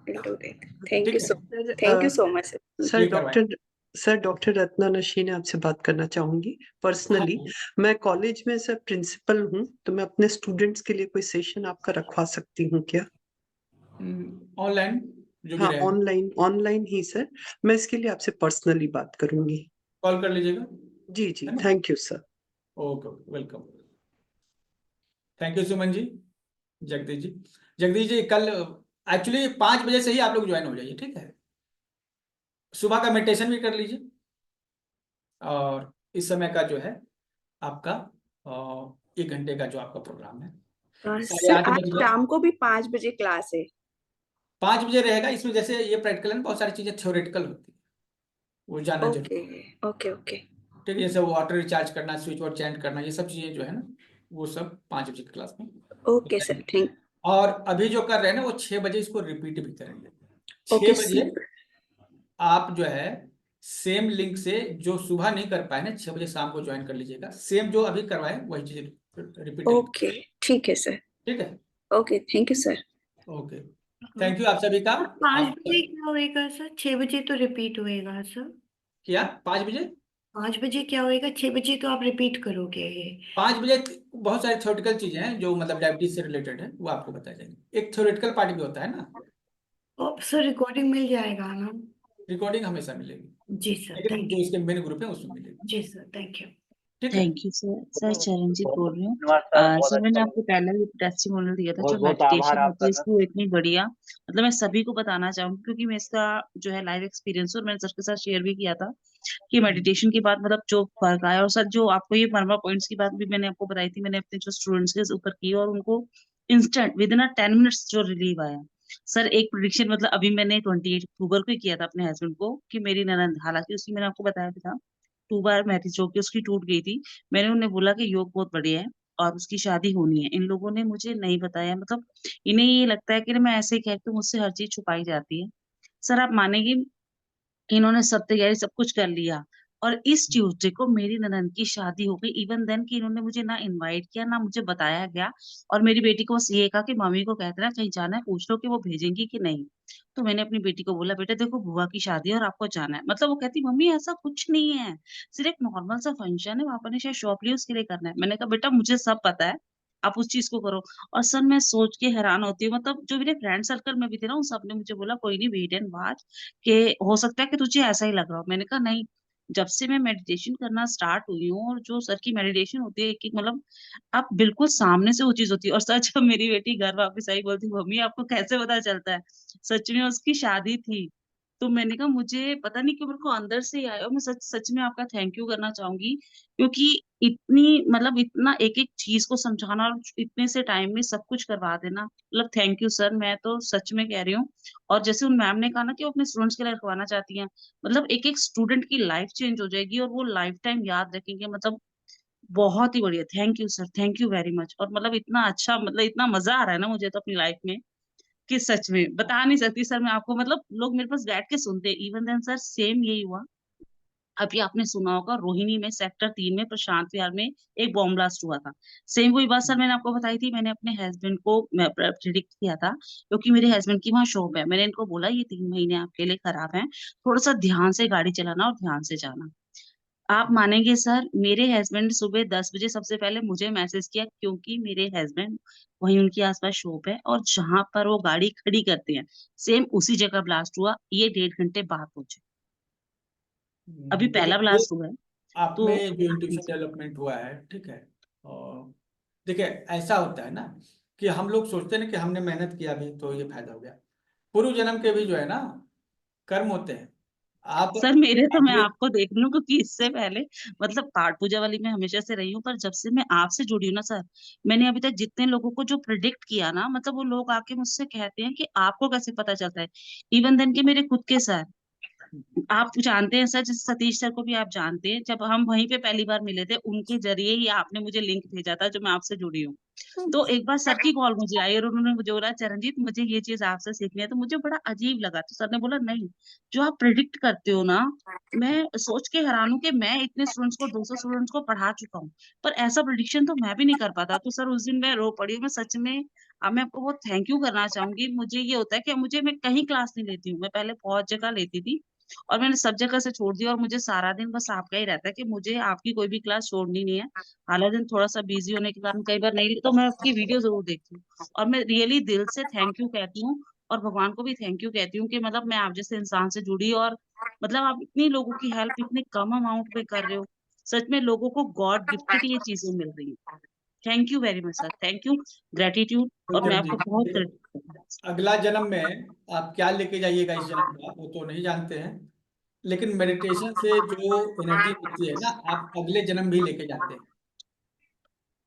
will do that. Thank you ठीक सो है, thank you so much sir ये करवाएं। डॉक्टर रत्ना नशीन आपसे बात करना चाहूंगी हाँ, पर्सनली। मैं कॉलेज में सर प्रिंसिपल हूँ, तो मैं अपने स्टूडेंट्स के लिए कोई सेशन आपका रखवा सकती हूँ क्या? ऑनलाइन जो भी हाँ, रहेगा, ऑनलाइन ऑनलाइन ही सर। मैं इसके लिए आपसे पर्सनली बात करूंगी। कॉल कर लीजिएगा, जी जी, है ना। Thank you sir. Okay okay, welcome. Thank you Suman ji. Jagdish ji, Jagdish ji, कल एक्चुअली 5 बजे से ही आप लोग ज्वाइन हो जाइए, ठीक है। सुबह का मेडिटेशन भी कर लीजिए, और इस समय का जो है आपका 1 घंटे का जो आपका प्रोग्राम है, साढ़े सर आठ आज बज गए शाम को भी 5 बजे क्लास है? 5 बजे रहेगा। इसमें जैसे ये प्रैक्टिकल है, बहुत सारी चीजें थ्योरेटिकल होती है, वो जानना जरूरी ओके ओके ओके है, ठीक है। जैसे वाटर रिचार्ज करना, स्विच बोर्ड चेंज करना, ये सब चीजें जो है ना, वो सब 5 बजे की क्लास में ओके सर। बताएंगे। थैंक और अभी जो कर रहे हैं ना, वो 6 बजे इसको रिपीट भी करेंगे। ओके 6 बजे आप जो है सेम लिंक से, जो सुबह नहीं कर पाए ना, 6 बजे शाम को ज्वाइन कर लीजिएगा। सेम जो अभी करवाए वही चीज रिपीट, ओके ठीक है सर। ठीक है। Okay thank you sir. Okay, thank you आप सभी का। सर 5 आप बजे क्या होएगा सर? 6 बजे तो रिपीट होएगा सर। क्या 5 बजे? 5 बजे क्या होएगा? 6 बजे तो आप रिपीट करोगे ये? 5 बजे बहुत सारी थ्योरेटिकल चीजें हैं जो मतलब डायबिटीज से रिलेटेड है, वो आपको बताया जाएंगे। एक थ्योरेटिकल पार्ट भी होता है ना, तो सर रिकॉर्डिंग मिल जाएगा ना? रिकॉर्डिंग हमेशा मिलेगी, जी सर, लेकिन थैंक जो यू। इसके मेन ग्रुप है उसमें मिलेगी, जी सर, थैंक यू। ठीक है। Thank you sir. Sir Charanjit बोल रही हूँ। सर मैंने आपको पहले भी टेस्टिमोनियल दिया था, जो मेडिटेशन होती है इसको इतनी बढ़िया, मतलब मैं सभी को बताना चाहूंगी, क्योंकि मैं इसका जो है लाइव एक्सपीरियंस और मैंने सर के साथ शेयर भी किया था कि मेडिटेशन के बाद मतलब जो फर्क आया। और सर जो आपको ये मरमा पॉइंट्स की बात भी मैंने आपको बताई थी, मैंने अपने जो स्टूडेंट्स के ऊपर की और उनको इंस्टेंट विद इन 10 मिनट्स जो रिलीव आया। सर एक प्रोडिक्शन मतलब अभी मैंने 28 अक्टूबर को ही किया था अपने हस्बैंड को कि मेरी ननद, हालांकि उसकी मैंने आपको बताया भी था 2 बार मैरिज होके उसकी टूट गई थी। मैंने उन्हें बोला कि योग बहुत बढ़िया है और उसकी शादी होनी है। इन लोगों ने मुझे नहीं बताया, मतलब इन्हें ये लगता है कि मैं ऐसे ही कहती हूँ, मुझसे हर चीज़ छुपाई जाती है। सर आप मानेंगे, इन्होंने सब तैयारी सब कुछ कर लिया और इस ट्यूसडे को मेरी ननद की शादी हो गई। इवन देन कि इन्होंने मुझे ना इनवाइट किया, ना मुझे बताया गया। और मेरी बेटी को बस ये कहा कि मम्मी को कहते ना कहीं जाना है, पूछ लो कि वो भेजेंगी कि नहीं। तो मैंने अपनी बेटी को बोला, बेटा देखो बुआ की शादी है और आपको जाना है। मतलब वो कहती, मम्मी ऐसा कुछ नहीं है, सिर्फ एक नॉर्मल सा फंक्शन है, पापा ने शायद शॉप ली उसके लिए करना है। मैंने कहा बेटा मुझे सब पता है, आप उस चीज को करो। और सर मैं सोच के हैरान होती हूँ, मतलब जो मेरे फ्रेंड सर्कल में भी थे ना, उन सब ने मुझे बोला कोई नहीं, वेट एंड वॉच, कि हो सकता है कि तुझे ऐसा ही लग रहा हो। मैंने कहा नहीं, जब से मैं मेडिटेशन करना स्टार्ट हुई हूँ, और जो सर की मेडिटेशन होती है एक मतलब आप बिल्कुल सामने से वो चीज होती है। और सच में मेरी बेटी घर वापस आई, बोलती मम्मी आपको कैसे पता चलता है, सच में उसकी शादी थी। तो मैंने कहा मुझे पता नहीं क्यों मेरे को अंदर से ही आया। और मैं सच सच में आपका थैंक यू करना चाहूंगी, क्योंकि इतनी मतलब इतना एक एक चीज को समझाना और इतने से टाइम में सब कुछ करवा देना, मतलब थैंक यू सर, मैं तो सच में कह रही हूँ। और जैसे उन मैम ने कहा ना कि वो अपने स्टूडेंट्स के लिए रखवाना चाहती हैं, मतलब एक एक स्टूडेंट की लाइफ चेंज हो जाएगी और वो लाइफ टाइम याद रखेंगे। मतलब बहुत ही बढ़िया, thank you sir, thank you very much. और मतलब इतना अच्छा, मतलब इतना मजा आ रहा है ना मुझे तो अपनी लाइफ में, कि सच में बता नहीं सकती सर मैं आपको। मतलब लोग मेरे पास बैठ के सुनते हैं। इवन देन सर सेम यही हुआ, अभी आपने सुना होगा रोहिणी में सेक्टर 3 में प्रशांत विहार में एक बॉम्ब ब्लास्ट हुआ था। सेम वही बात सर मैंने आपको बताई थी। मैंने अपने हस्बैंड को प्रिडिक्ट किया था, क्योंकि मेरे हस्बैंड की वहाँ शॉप है। मैंने इनको बोला ये 3 महीने आपके लिए खराब हैं, थोड़ा सा ध्यान से गाड़ी चलाना और ध्यान से जाना। आप मानेंगे सर, मेरे हस्बैंड सुबह 10 बजे सबसे पहले मुझे मैसेज किया, क्योंकि मेरे हस्बैंड वहीं उनके आसपास शॉप है, और जहां पर वो गाड़ी खड़ी करते हैं सेम उसी जगह ब्लास्ट हुआ। ये 1.5 घंटे बाद पहुंचे, अभी पहला देखिए ये ब्लास्ट हुआ है। आप तो में जो इंट्यूशन डेवलपमेंट हुआ है, ठीक है। और देखिए ऐसा होता है ना कि हम लोग सोचते हैं ना कि हमने मेहनत किया भी तो ये फायदा हो गया। पूर्व जन्म के भी जो है ना कर्म होते हैं। आप सर मेरे तो, मैं अगले आपको देख रही हूँ क्योंकि इससे पहले मतलब पाठ पूजा वाली मैं हमेशा से रही हूँ, पर जब से मैं आपसे जुड़ी हूँ ना सर, मैंने अभी तक जितने लोगों को जो प्रिडिक्ट किया ना, मतलब वो लोग आके मुझसे कहते हैं कि आपको कैसे पता चलता है। इवन देन के मेरे खुद के सर, आप जानते हैं सर, जैसे सतीश सर को भी आप जानते हैं, जब हम वहीं पे पहली बार मिले थे उनके जरिए ही आपने मुझे लिंक भेजा था जो मैं आपसे जुड़ी हूँ। तो एक बार सर की कॉल मुझे आई और उन्होंने मुझे बोला चरणजीत मुझे ये चीज आपसे सीखनी है। तो मुझे बड़ा अजीब लगा, तो सर ने बोला नहीं, जो आप प्रिडिक्ट करते हो ना, मैं सोच के हैरान हूँ कि मैं इतने स्टूडेंट्स को 200 स्टूडेंट्स को पढ़ा चुका हूँ, पर ऐसा प्रिडिक्शन तो मैं भी नहीं कर पाता। तो सर उस दिन मैं रो पड़ी हूँ। मैं सच में अब मैं आपको बहुत थैंक यू करना चाहूंगी। मुझे ये होता है कि मुझे, मैं कहीं क्लास नहीं लेती हूँ, मैं पहले बहुत जगह लेती थी और मैंने सब जगह से छोड़ दिया, और मुझे सारा दिन बस आपका ही रहता है कि मुझे आपकी कोई भी क्लास छोड़नी नहीं है। हालांकि थोड़ा सा बिजी होने के कारण कई बार नहीं, तो मैं आपकी वीडियो जरूर देखती हूँ। और मैं रियली दिल से थैंक यू कहती हूँ, और भगवान को भी थैंक यू कहती हूँ कि मतलब मैं आप जैसे इंसान से जुड़ी, और मतलब आप इतनी लोगों की हेल्प इतने कम अमाउंट में कर रहे हो। सच में लोगों को गॉड गिफ्टेड ये चीजें मिल रही है। Thank you very much sir, thank you, gratitude. और मैं आपको चरणजीत, बहुत देखिए credit करती हूँ। अगला जन्म में आप क्या लेके जाइएगा इस जन्म का वो तो नहीं जानते हैं, लेकिन मेडिटेशन से जो एनर्जी मिलती है ना आप अगले जन्म भी लेके जाते हैं।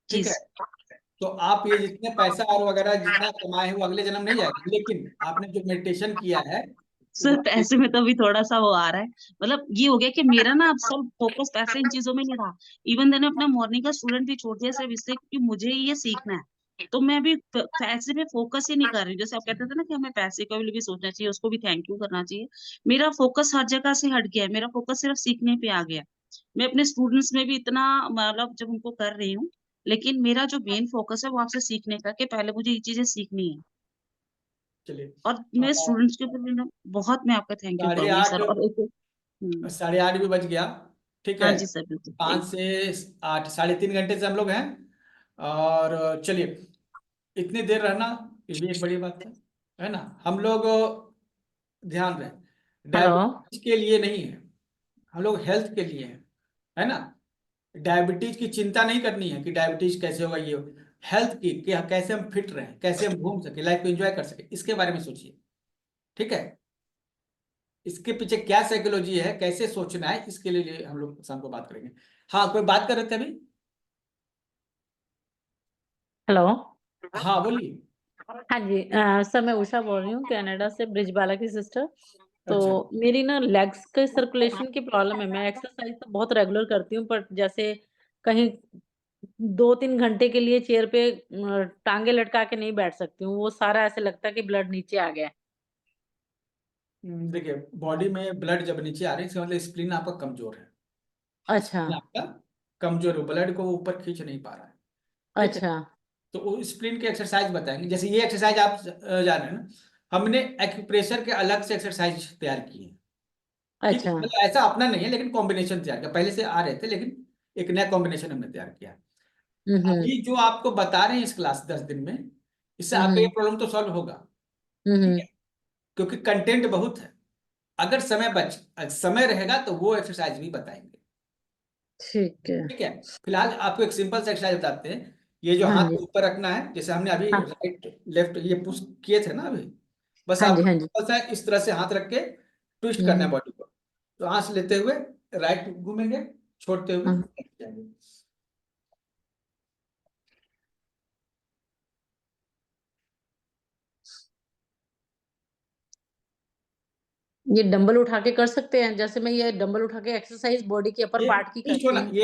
जी ठीक है। तो आप ये जितने पैसा और वगैरह जितना कमाए हैं वो अगले जन्म नहीं जाएगा, लेकिन आपने जो मेडिटेशन किया है वो सर पैसे में तो अभी थोड़ा सा वो आ रहा है। मतलब ये हो गया कि मेरा ना अब सब फोकस पैसे इन चीजों में नहीं रहा। इवन मैंने अपना मॉर्निंग का स्टूडेंट भी छोड़ दिया सिर्फ इसलिए क्योंकि मुझे ये सीखना है। तो मैं अभी पैसे पे फोकस ही नहीं कर रही हूँ। जैसे आप कहते थे ना कि हमें पैसे का भी सोचना चाहिए, उसको भी थैंक यू करना चाहिए। मेरा फोकस हर जगह से हट गया है, मेरा फोकस सिर्फ सीखने पे आ गया। मैं अपने स्टूडेंट्स में भी इतना मतलब जब उनको कर रही हूँ, लेकिन मेरा जो मेन फोकस है वो आपसे सीखने का, कि पहले मुझे ये चीजें सीखनी है। चलिए। और मेरे स्टूडेंट्स के ऊपर भी ना बहुत मैं आपका थैंक यू साढ़े करूंगी आठ सर। और एक साढ़े आठ भी बज गया। ठीक हाँ है। जी सर, बिल्कुल 5 से 8 3.5 घंटे से हम लोग हैं। और चलिए इतनी देर रहना ये भी एक बड़ी बात है ना। हम लोग ध्यान रहे हेलो। डायबिटीज के लिए नहीं है, हम लोग हेल्थ के लिए हैं, है ना। डायबिटीज की चिंता नहीं करनी है कि डायबिटीज कैसे होगा, ये हेल्थ की कि कैसे हम फिट रहें, कैसे हम घूम सके, लाइफ को एंजॉय कर सके, इसके बारे में सोचिए। ठीक है। इसके पीछे क्या साइकोलॉजी है, कैसे सोचना है, इसके लिए हम लोग शाम को बात करेंगे। हाँ कोई बात कर रहे थे अभी। हेलो। हाँ बोलिए। हाँ जी, सर मैं उषा बोल रही हूँ कनाडा से, ब्रिजबाला की सिस्टर। तो अच्छा। मेरी ना लेग्स के सर्कुलेशन की प्रॉब्लम है। मैं एक्सरसाइज तो बहुत रेगुलर करती हूँ, पर जैसे कहीं 2-3 घंटे के लिए चेयर पे टांगे लटका के नहीं बैठ सकती हूँ, वो सारा ऐसे लगता है कि ब्लड नीचे आ गया है। देखिए, बॉडी में ब्लड जब नीचे आ रही है इसका मतलब स्प्लीन आपका कमजोर है। अच्छा, आपका कमजोर है, ब्लड को ऊपर खींच नहीं पा रहा है। ठीक है, अच्छा, तो वो स्प्लीन की एक्सरसाइज बताएंगे। जैसे ये एक्सरसाइज आप जान रहे हैं ना, हमने एक्यूप्रेशर के अलग से एक्सरसाइज तैयार की है। ठीक है, अच्छा। मतलब ऐसा अपना नहीं है, लेकिन कॉम्बिनेशन तैयार किया, पहले से आ रहे थे लेकिन एक नया कॉम्बिनेशन हमने तैयार किया। हुँ, अभी जो आपको बता रहे हैं इस क्लास 10 दिन में, इससे हुँ, आपका ये हुँ, प्रॉब्लम तो सॉल्व होगा। हुँ, ठीक हुँ। है, क्योंकि कंटेंट बहुत है। अगर समय रहेगा तो वो एक्सरसाइज भी बताएंगे। ठीक है। ठीक है, फिलहाल आपको एक सिंपल सा एक्सरसाइज बताते हैं। ये जो हाँ हाथ जी। ऊपर रखना है, जैसे हमने अभी हाँ, राइट लेफ्ट ये पुश किए थे ना अभी, बस हाँ जी, आपको हाँ जी। सिंपल सा इस तरह से हाथ रख के ट्विस्ट करना है हुँ, बॉडी को। तो सांस लेते हुए राइट घूमेंगे, छोड़ते हुए हाँ। लेफ्ट जाएंगे। ये डंबल उठा के कर सकते हैं? जैसे मैं ये डंबल उठा के एक्सरसाइज बॉडी के अपर ये पार्ट की ट्विस्ट करती होना, हूँ।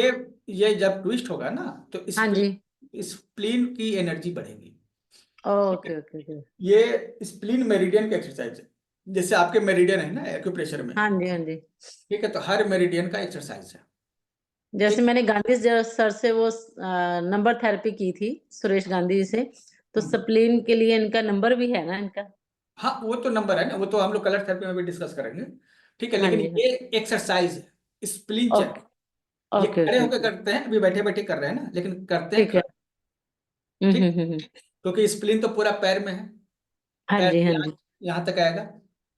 ये जब ट्विस्ट होगा ना तो हाँ जी। स्प्लीन की एनर्जी बढ़ेगी। ठीक है, ओके, ओके, ओके। ये स्प्लीन मेरिडियन की एक्सरसाइज है। जैसे आपके मेरिडियन है ना एक्यूप्रेशर में, हाँ जी, हाँ जी। ठीक है, तो हर मेरिडियन का एक्सरसाइज है। जैसे ठीक, मैंने गांधी सर से वो नंबर थेरेपी की थी, सुरेश गांधी जी से, तो स्प्लीन के लिए इनका नंबर भी है ना इनका? हाँ वो तो नंबर है ना, वो तो हम लोग कलर थेरेपी में भी डिस्कस करेंगे। ठीक है, हाँ लेकिन जी, हाँ। ये एक्सरसाइज है स्प्लीन चेक। ओके, ये ओके, खड़े ओके, होकर ओके। करते हैं, अभी बैठे बैठे कर रहे हैं ना, लेकिन करते हैं ठीक है। खड़े। हुँ, ठीक, हुँ, हुँ, हुँ। क्योंकि स्प्लीन तो पूरा पैर में है, हाँ पैर जी, हाँ यहाँ जी। यहाँ तक आएगा,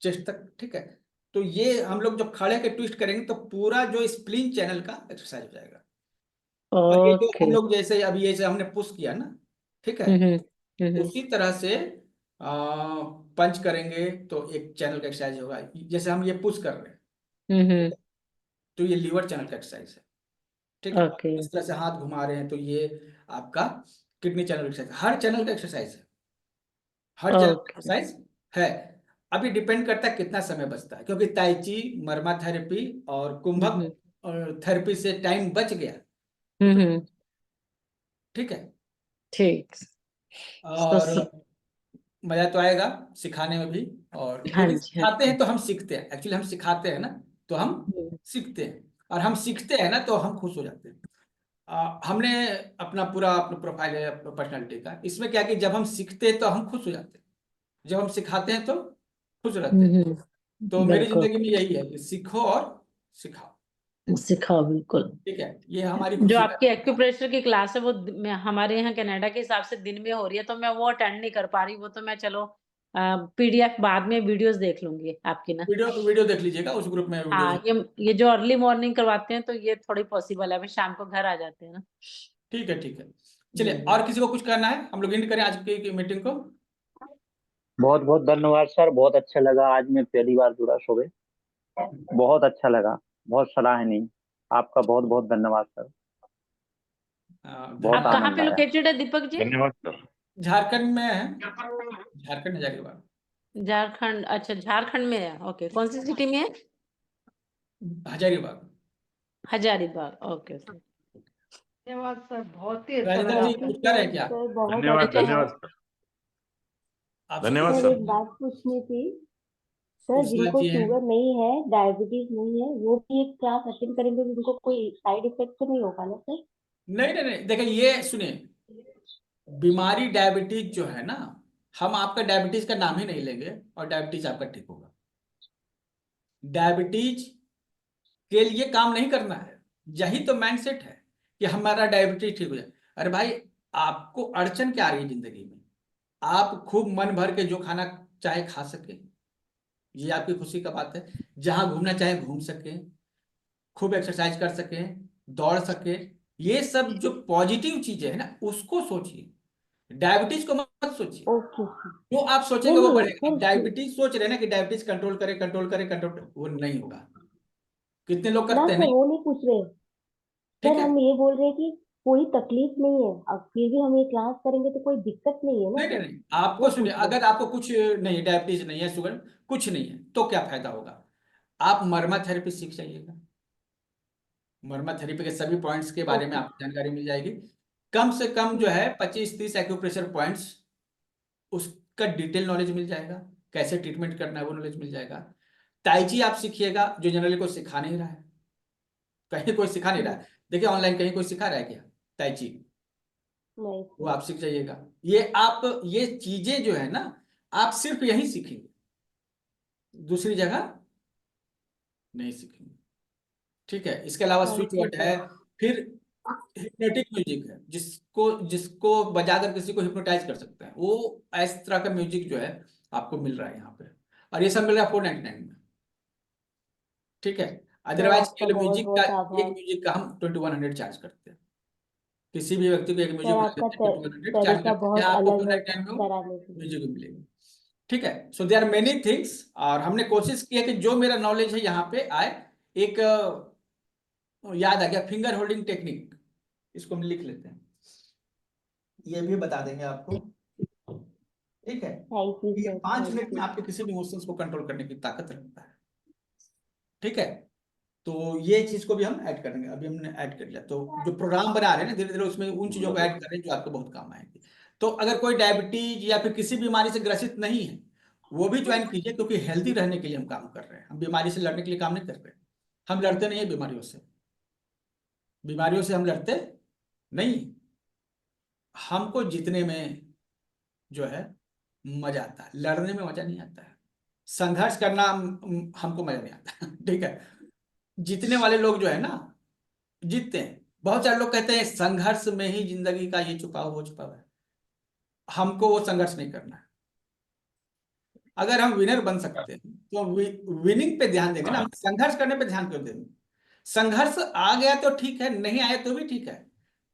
चेस्ट तक। ठीक है, तो ये हम लोग जब खड़े के ट्विस्ट करेंगे तो पूरा जो स्प्लीन चैनल का एक्सरसाइज हो जाएगा। और ये जो ओके। हम लोग जैसे अभी ये जो हमने पुश किया ना, ठीक है, हुँ, हुँ। हुँ, हुँ। उसी तरह से पंच करेंगे तो एक चैनल का एक्सरसाइज होगा। जैसे हम ये पुश कर रहे हैं, हुँ, ठीक हुँ। है, तो ये लीवर चैनल का एक्सरसाइज है। ठीक है, ओके, इस तरह से हाथ घुमा रहे हैं तो ये आपका किडनी चैनल एक्सरसाइज, हर चैनल का एक्सरसाइज है, हर चैनल का ओके। एक्सरसाइज है। अभी डिपेंड करता है कितना समय बचता है, क्योंकि ताइची, मर्मा थेरेपी और हुँ, कुंभक हुँ। थेरेपी से टाइम बच गया हुँ, तो हुँ। ठीक है। ठीक। तो और मजा तो आएगा सिखाने में भी, और हाँ क्योंकि जी, हाँ सिखाते हैं जी। तो हम सीखते हैं, एक्चुअली हम सिखाते हैं ना तो हम हुँ। सीखते हैं, और हम सीखते हैं ना तो हम खुश हो जाते हैं। हमने अपना पूरा अपना प्रोफाइल है पर्सनालिटी का, इसमें क्या कि जब हम सीखते हैं तो हम खुश हो जाते हैं, जब हम सिखाते हैं तो खुश रहते हुँ, हैं। हुँ। तो मेरी बिल्कुल, जिंदगी में यही है कि सीखो और सिखाओ। सिखाओ बिल्कुल। ठीक है, ये हमारी जो खुशी का आपकी एक्यूप्रेशर की क्लास है वो हमारे यहाँ कनाडा के हिसाब से दिन में हो रही है, तो मैं वो अटेंड नहीं कर पा रही। वो तो मैं चलो पीडीएफ बाद में वीडियोस देख लूंगी आपकी ना। वीडियो वीडियो देख लीजिएगा, उस ग्रुप में वीडियो। हाँ, ये जो अर्ली मॉर्निंग करवाते हैं तो ये थोड़ी पॉसिबल है, अभी शाम को घर आ जाते हैं ना। ठीक है, ठीक है, जी, चलिए, जी। और किसी को कुछ करना है, हम लोग एंड करें आज की मीटिंग को। बहुत बहुत धन्यवाद सर, बहुत अच्छा लगा। आज मैं पहली बार जुड़ा सुबह, बहुत अच्छा लगा, बहुत सराहनीय। आपका बहुत बहुत धन्यवाद सर, बहुत आप कहाँ धन्यवाद। पे आनंद आया। लोकेटेड है दीपक जी? धन्यवाद सर। झारखंड में है, झारखंड हजारीबाग। झारखंड, अच्छा झारखंड में है। ओके, कौन सी सिटी में है? हजारीबाग। हजारीबाग। Okay, okay. धन्यवाद सर, बहुत ही अच्छा राजेंद्र लगा जी आपका। कुछ कह रहे हैं क्या? सर बहुत धन्यवाद, अच्छा अच्छा, है। धन्यवाद सर। आपसे धन्यवाद कुछ सर सर। एक बात पूछनी थी, सर पूछना जिनको चाहिए? शुगर नहीं है, डायबिटीज नहीं है, वो भी एक क्लास अटेंड करेंगे तो उनको कोई साइड इफेक्ट तो नहीं होगा ना सर? नहीं नहीं नहीं, देखिए ये सुनिए, बीमारी डायबिटीज जो है ना, हम आपका डायबिटीज का नाम ही नहीं लेंगे और डायबिटीज आपका ठीक होगा। डायबिटीज के लिए काम नहीं करना है, यही तो माइंडसेट है कि हमारा डायबिटीज ठीक हो जाए। अरे भाई, आपको अड़चन क्या आ रही है जिंदगी में? आप खूब मन भर के जो खाना चाहे खा सके, ये आपकी खुशी का बात है। जहां घूमना चाहे घूम सके, खूब एक्सरसाइज कर सके, दौड़ सके, ये सब जो पॉजिटिव चीजें है ना उसको सोचिए, डायबिटीज को मत सोचिए। Okay sir. जो आप नहीं सोचेंगे वो नहीं बढ़ेगा। सर, अब डायबिटीज सोच रहे हैं ना कि डायबिटीज कंट्रोल करे कंट्रोल करे कंट्रोल, वो नहीं होगा। कितने लोग ना करते हैं? सर नहीं, वो नहीं पूछ रहे। ठीक सर है, हम ये बोल रहे हैं कि कोई तकलीफ नहीं है, अब फिर भी हम ये क्लास करेंगे तो कोई दिक्कत नहीं है ना नहीं नहीं सर? नहीं, आपको वो सुनिए, पूछ रहे हैं। अगर आपको कुछ नहीं, डायबिटीज नहीं है, शुगर कुछ नहीं है, तो क्या फायदा होगा? आप मर्मा थेरेपी सीख जाइएगा। मर्मा थेरेपी के सभी पॉइंट्स के बारे में ओके। आपको जानकारी मिल जाएगी। कम से कम जो है 25-30 एक्यूप्रेशर पॉइंट्स, उसका डिटेल नॉलेज मिल जाएगा, कैसे ट्रीटमेंट करना है वो नॉलेज मिल जाएगा। ताइची आप सीखिएगा, जो जनरली कोई सिखा नहीं रहा है, कहीं कोई सिखा नहीं रहा है। देखिए ऑनलाइन कहीं कोई सिखा रहा है क्या ताइची? नहीं वो आप सीख जाइएगा। ये चीजें जो है ना, आप सिर्फ यही सीखेंगे, दूसरी जगह नहीं सीखेंगे। ठीक है, इसके अलावा स्विच वर्ड है, फिर हिप्नोटिक म्यूजिक है, जिसको बजाकर किसी को हिप्नोटाइज कर सकते हैं, वो इस तरह का म्यूजिक जो है आपको मिल रहा है यहाँ पे, और ये सब मिल रहा है 499 में। ठीक है, अदरवाइज आपका बहुत बहुत आभार। एक म्यूजिक का हम 2100 चार्ज करते हैं। किसी भी व्यक्ति को एक म्यूजिक सर बजा आपका देते हैं 2100 चार्ज तरीका करते हैं, बहुत आपको अलग है 499 में कराने के लिए। म्यूजिक भी मिलेगी। ठीक है, so there are many things, और हमने कोशिश की है कि जो मेरा नॉलेज है यहाँ पे आए। एक याद आ गया, फिंगर होल्डिंग टेक्निक, इसको हम लिख लेते हैं, ये भी बता देंगे आपको। ठीक है, थैंक यू ये सर, 5 थैंक मिनट में यू। आपके किसी भी इमोशंस को कंट्रोल करने की ताकत रखता है। ठीक है, तो ये चीज को भी हम ऐड करेंगे, अभी हमने ऐड कर लिया। तो जो प्रोग्राम बना रहे हैं ना, धीरे धीरे उसमें उन चीजों को ऐड कर रहे हैं जो आपको बहुत काम आएंगे। तो अगर कोई डायबिटीज या फिर किसी बीमारी से ग्रसित नहीं है, वो भी ज्वाइन कीजिए, क्योंकि हेल्दी रहने के लिए हम काम कर रहे हैं, हम बीमारी से लड़ने के लिए काम नहीं कर रहे हैं। हम लड़ते नहीं है बीमारियों से, बीमारियों से हम लड़ते नहीं। हमको जीतने में जो है मजा आता है, लड़ने में मजा नहीं आता है। संघर्ष करना हमको मजा नहीं आता। ठीक है, जीतने वाले लोग जो है ना जीतते हैं। बहुत सारे लोग कहते हैं संघर्ष में ही जिंदगी का ये छुपा हुआ वो छुपा हुआ है। हमको वो संघर्ष नहीं करना है। अगर हम विनर बन सकते हैं तो विनिंग पे ध्यान देंगे ना, हम संघर्ष करने पे ध्यान क्यों देंगे? संघर्ष आ गया तो ठीक है, नहीं आया तो भी ठीक है,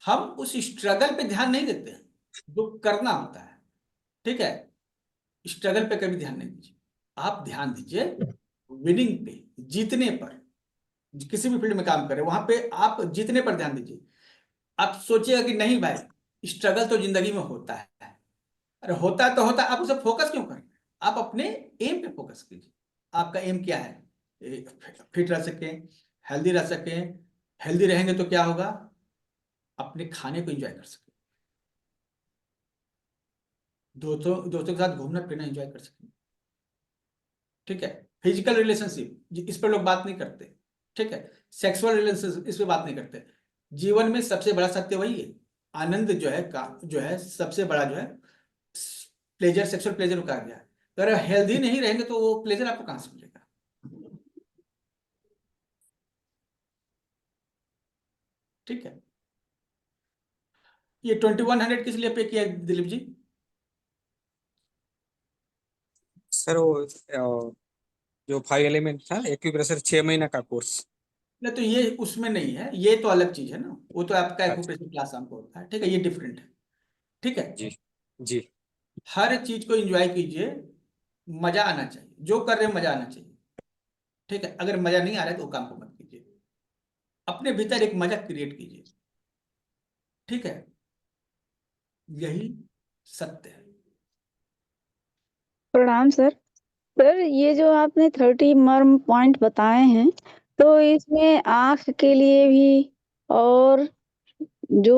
हम उस स्ट्रगल पे ध्यान नहीं देते हैं जो करना होता है। ठीक है, स्ट्रगल पे कभी ध्यान नहीं दीजिए, आप ध्यान दीजिए विनिंग पे, जीतने पर। किसी भी फील्ड में काम करें, वहां पे आप जीतने पर ध्यान दीजिए। आप सोचिएगा कि नहीं भाई, स्ट्रगल तो जिंदगी में होता है। अरे होता तो होता, आप उसे फोकस क्यों करें? आप अपने एम पे फोकस कीजिए। आपका एम क्या है? फिट रह सके, हेल्दी रह सके। हेल्दी रहेंगे तो क्या होगा? अपने खाने को एंजॉय कर सके, दोस्तों के साथ घूमना फिरना एंजॉय कर सके। ठीक है, फिजिकल रिलेशनशिप इस पर लोग बात नहीं करते। ठीक है, सेक्सुअल रिलेशनशिप इस पर बात नहीं करते। जीवन में सबसे बड़ा सत्य वही है, आनंद जो है जो है सबसे बड़ा जो है प्लेजर, सेक्सुअल प्लेजर कहा गया है। अगर हेल्दी नहीं रहेंगे तो वो प्लेजर आपको कहां से मिलेगा? ठीक है, ये 2100 किस लिए पे किया दिलीप जी? सर वो जो 5 एलिमेंट था, एक्यूप्रेशर 6 महीने का कोर्स। नहीं तो ये उसमें नहीं है, ये तो अलग चीज है ना, वो तो आपका अच्छा। एक्यूप्रेशर क्लास हमको होता है। ठीक है, ये डिफरेंट है। ठीक है, जी जी। हर चीज को एंजॉय कीजिए, मजा आना चाहिए, जो कर रहे हैं मजा आना चाहिए। ठीक है, अगर मजा नहीं आ रहा है तो वो काम को मत कीजिए, अपने भीतर एक मजा क्रिएट कीजिए। ठीक है, यही सत्य है। प्रणाम सर। सर ये जो आपने 30 मर्म पॉइंट बताए हैं, तो इसमें आंख के लिए भी और जो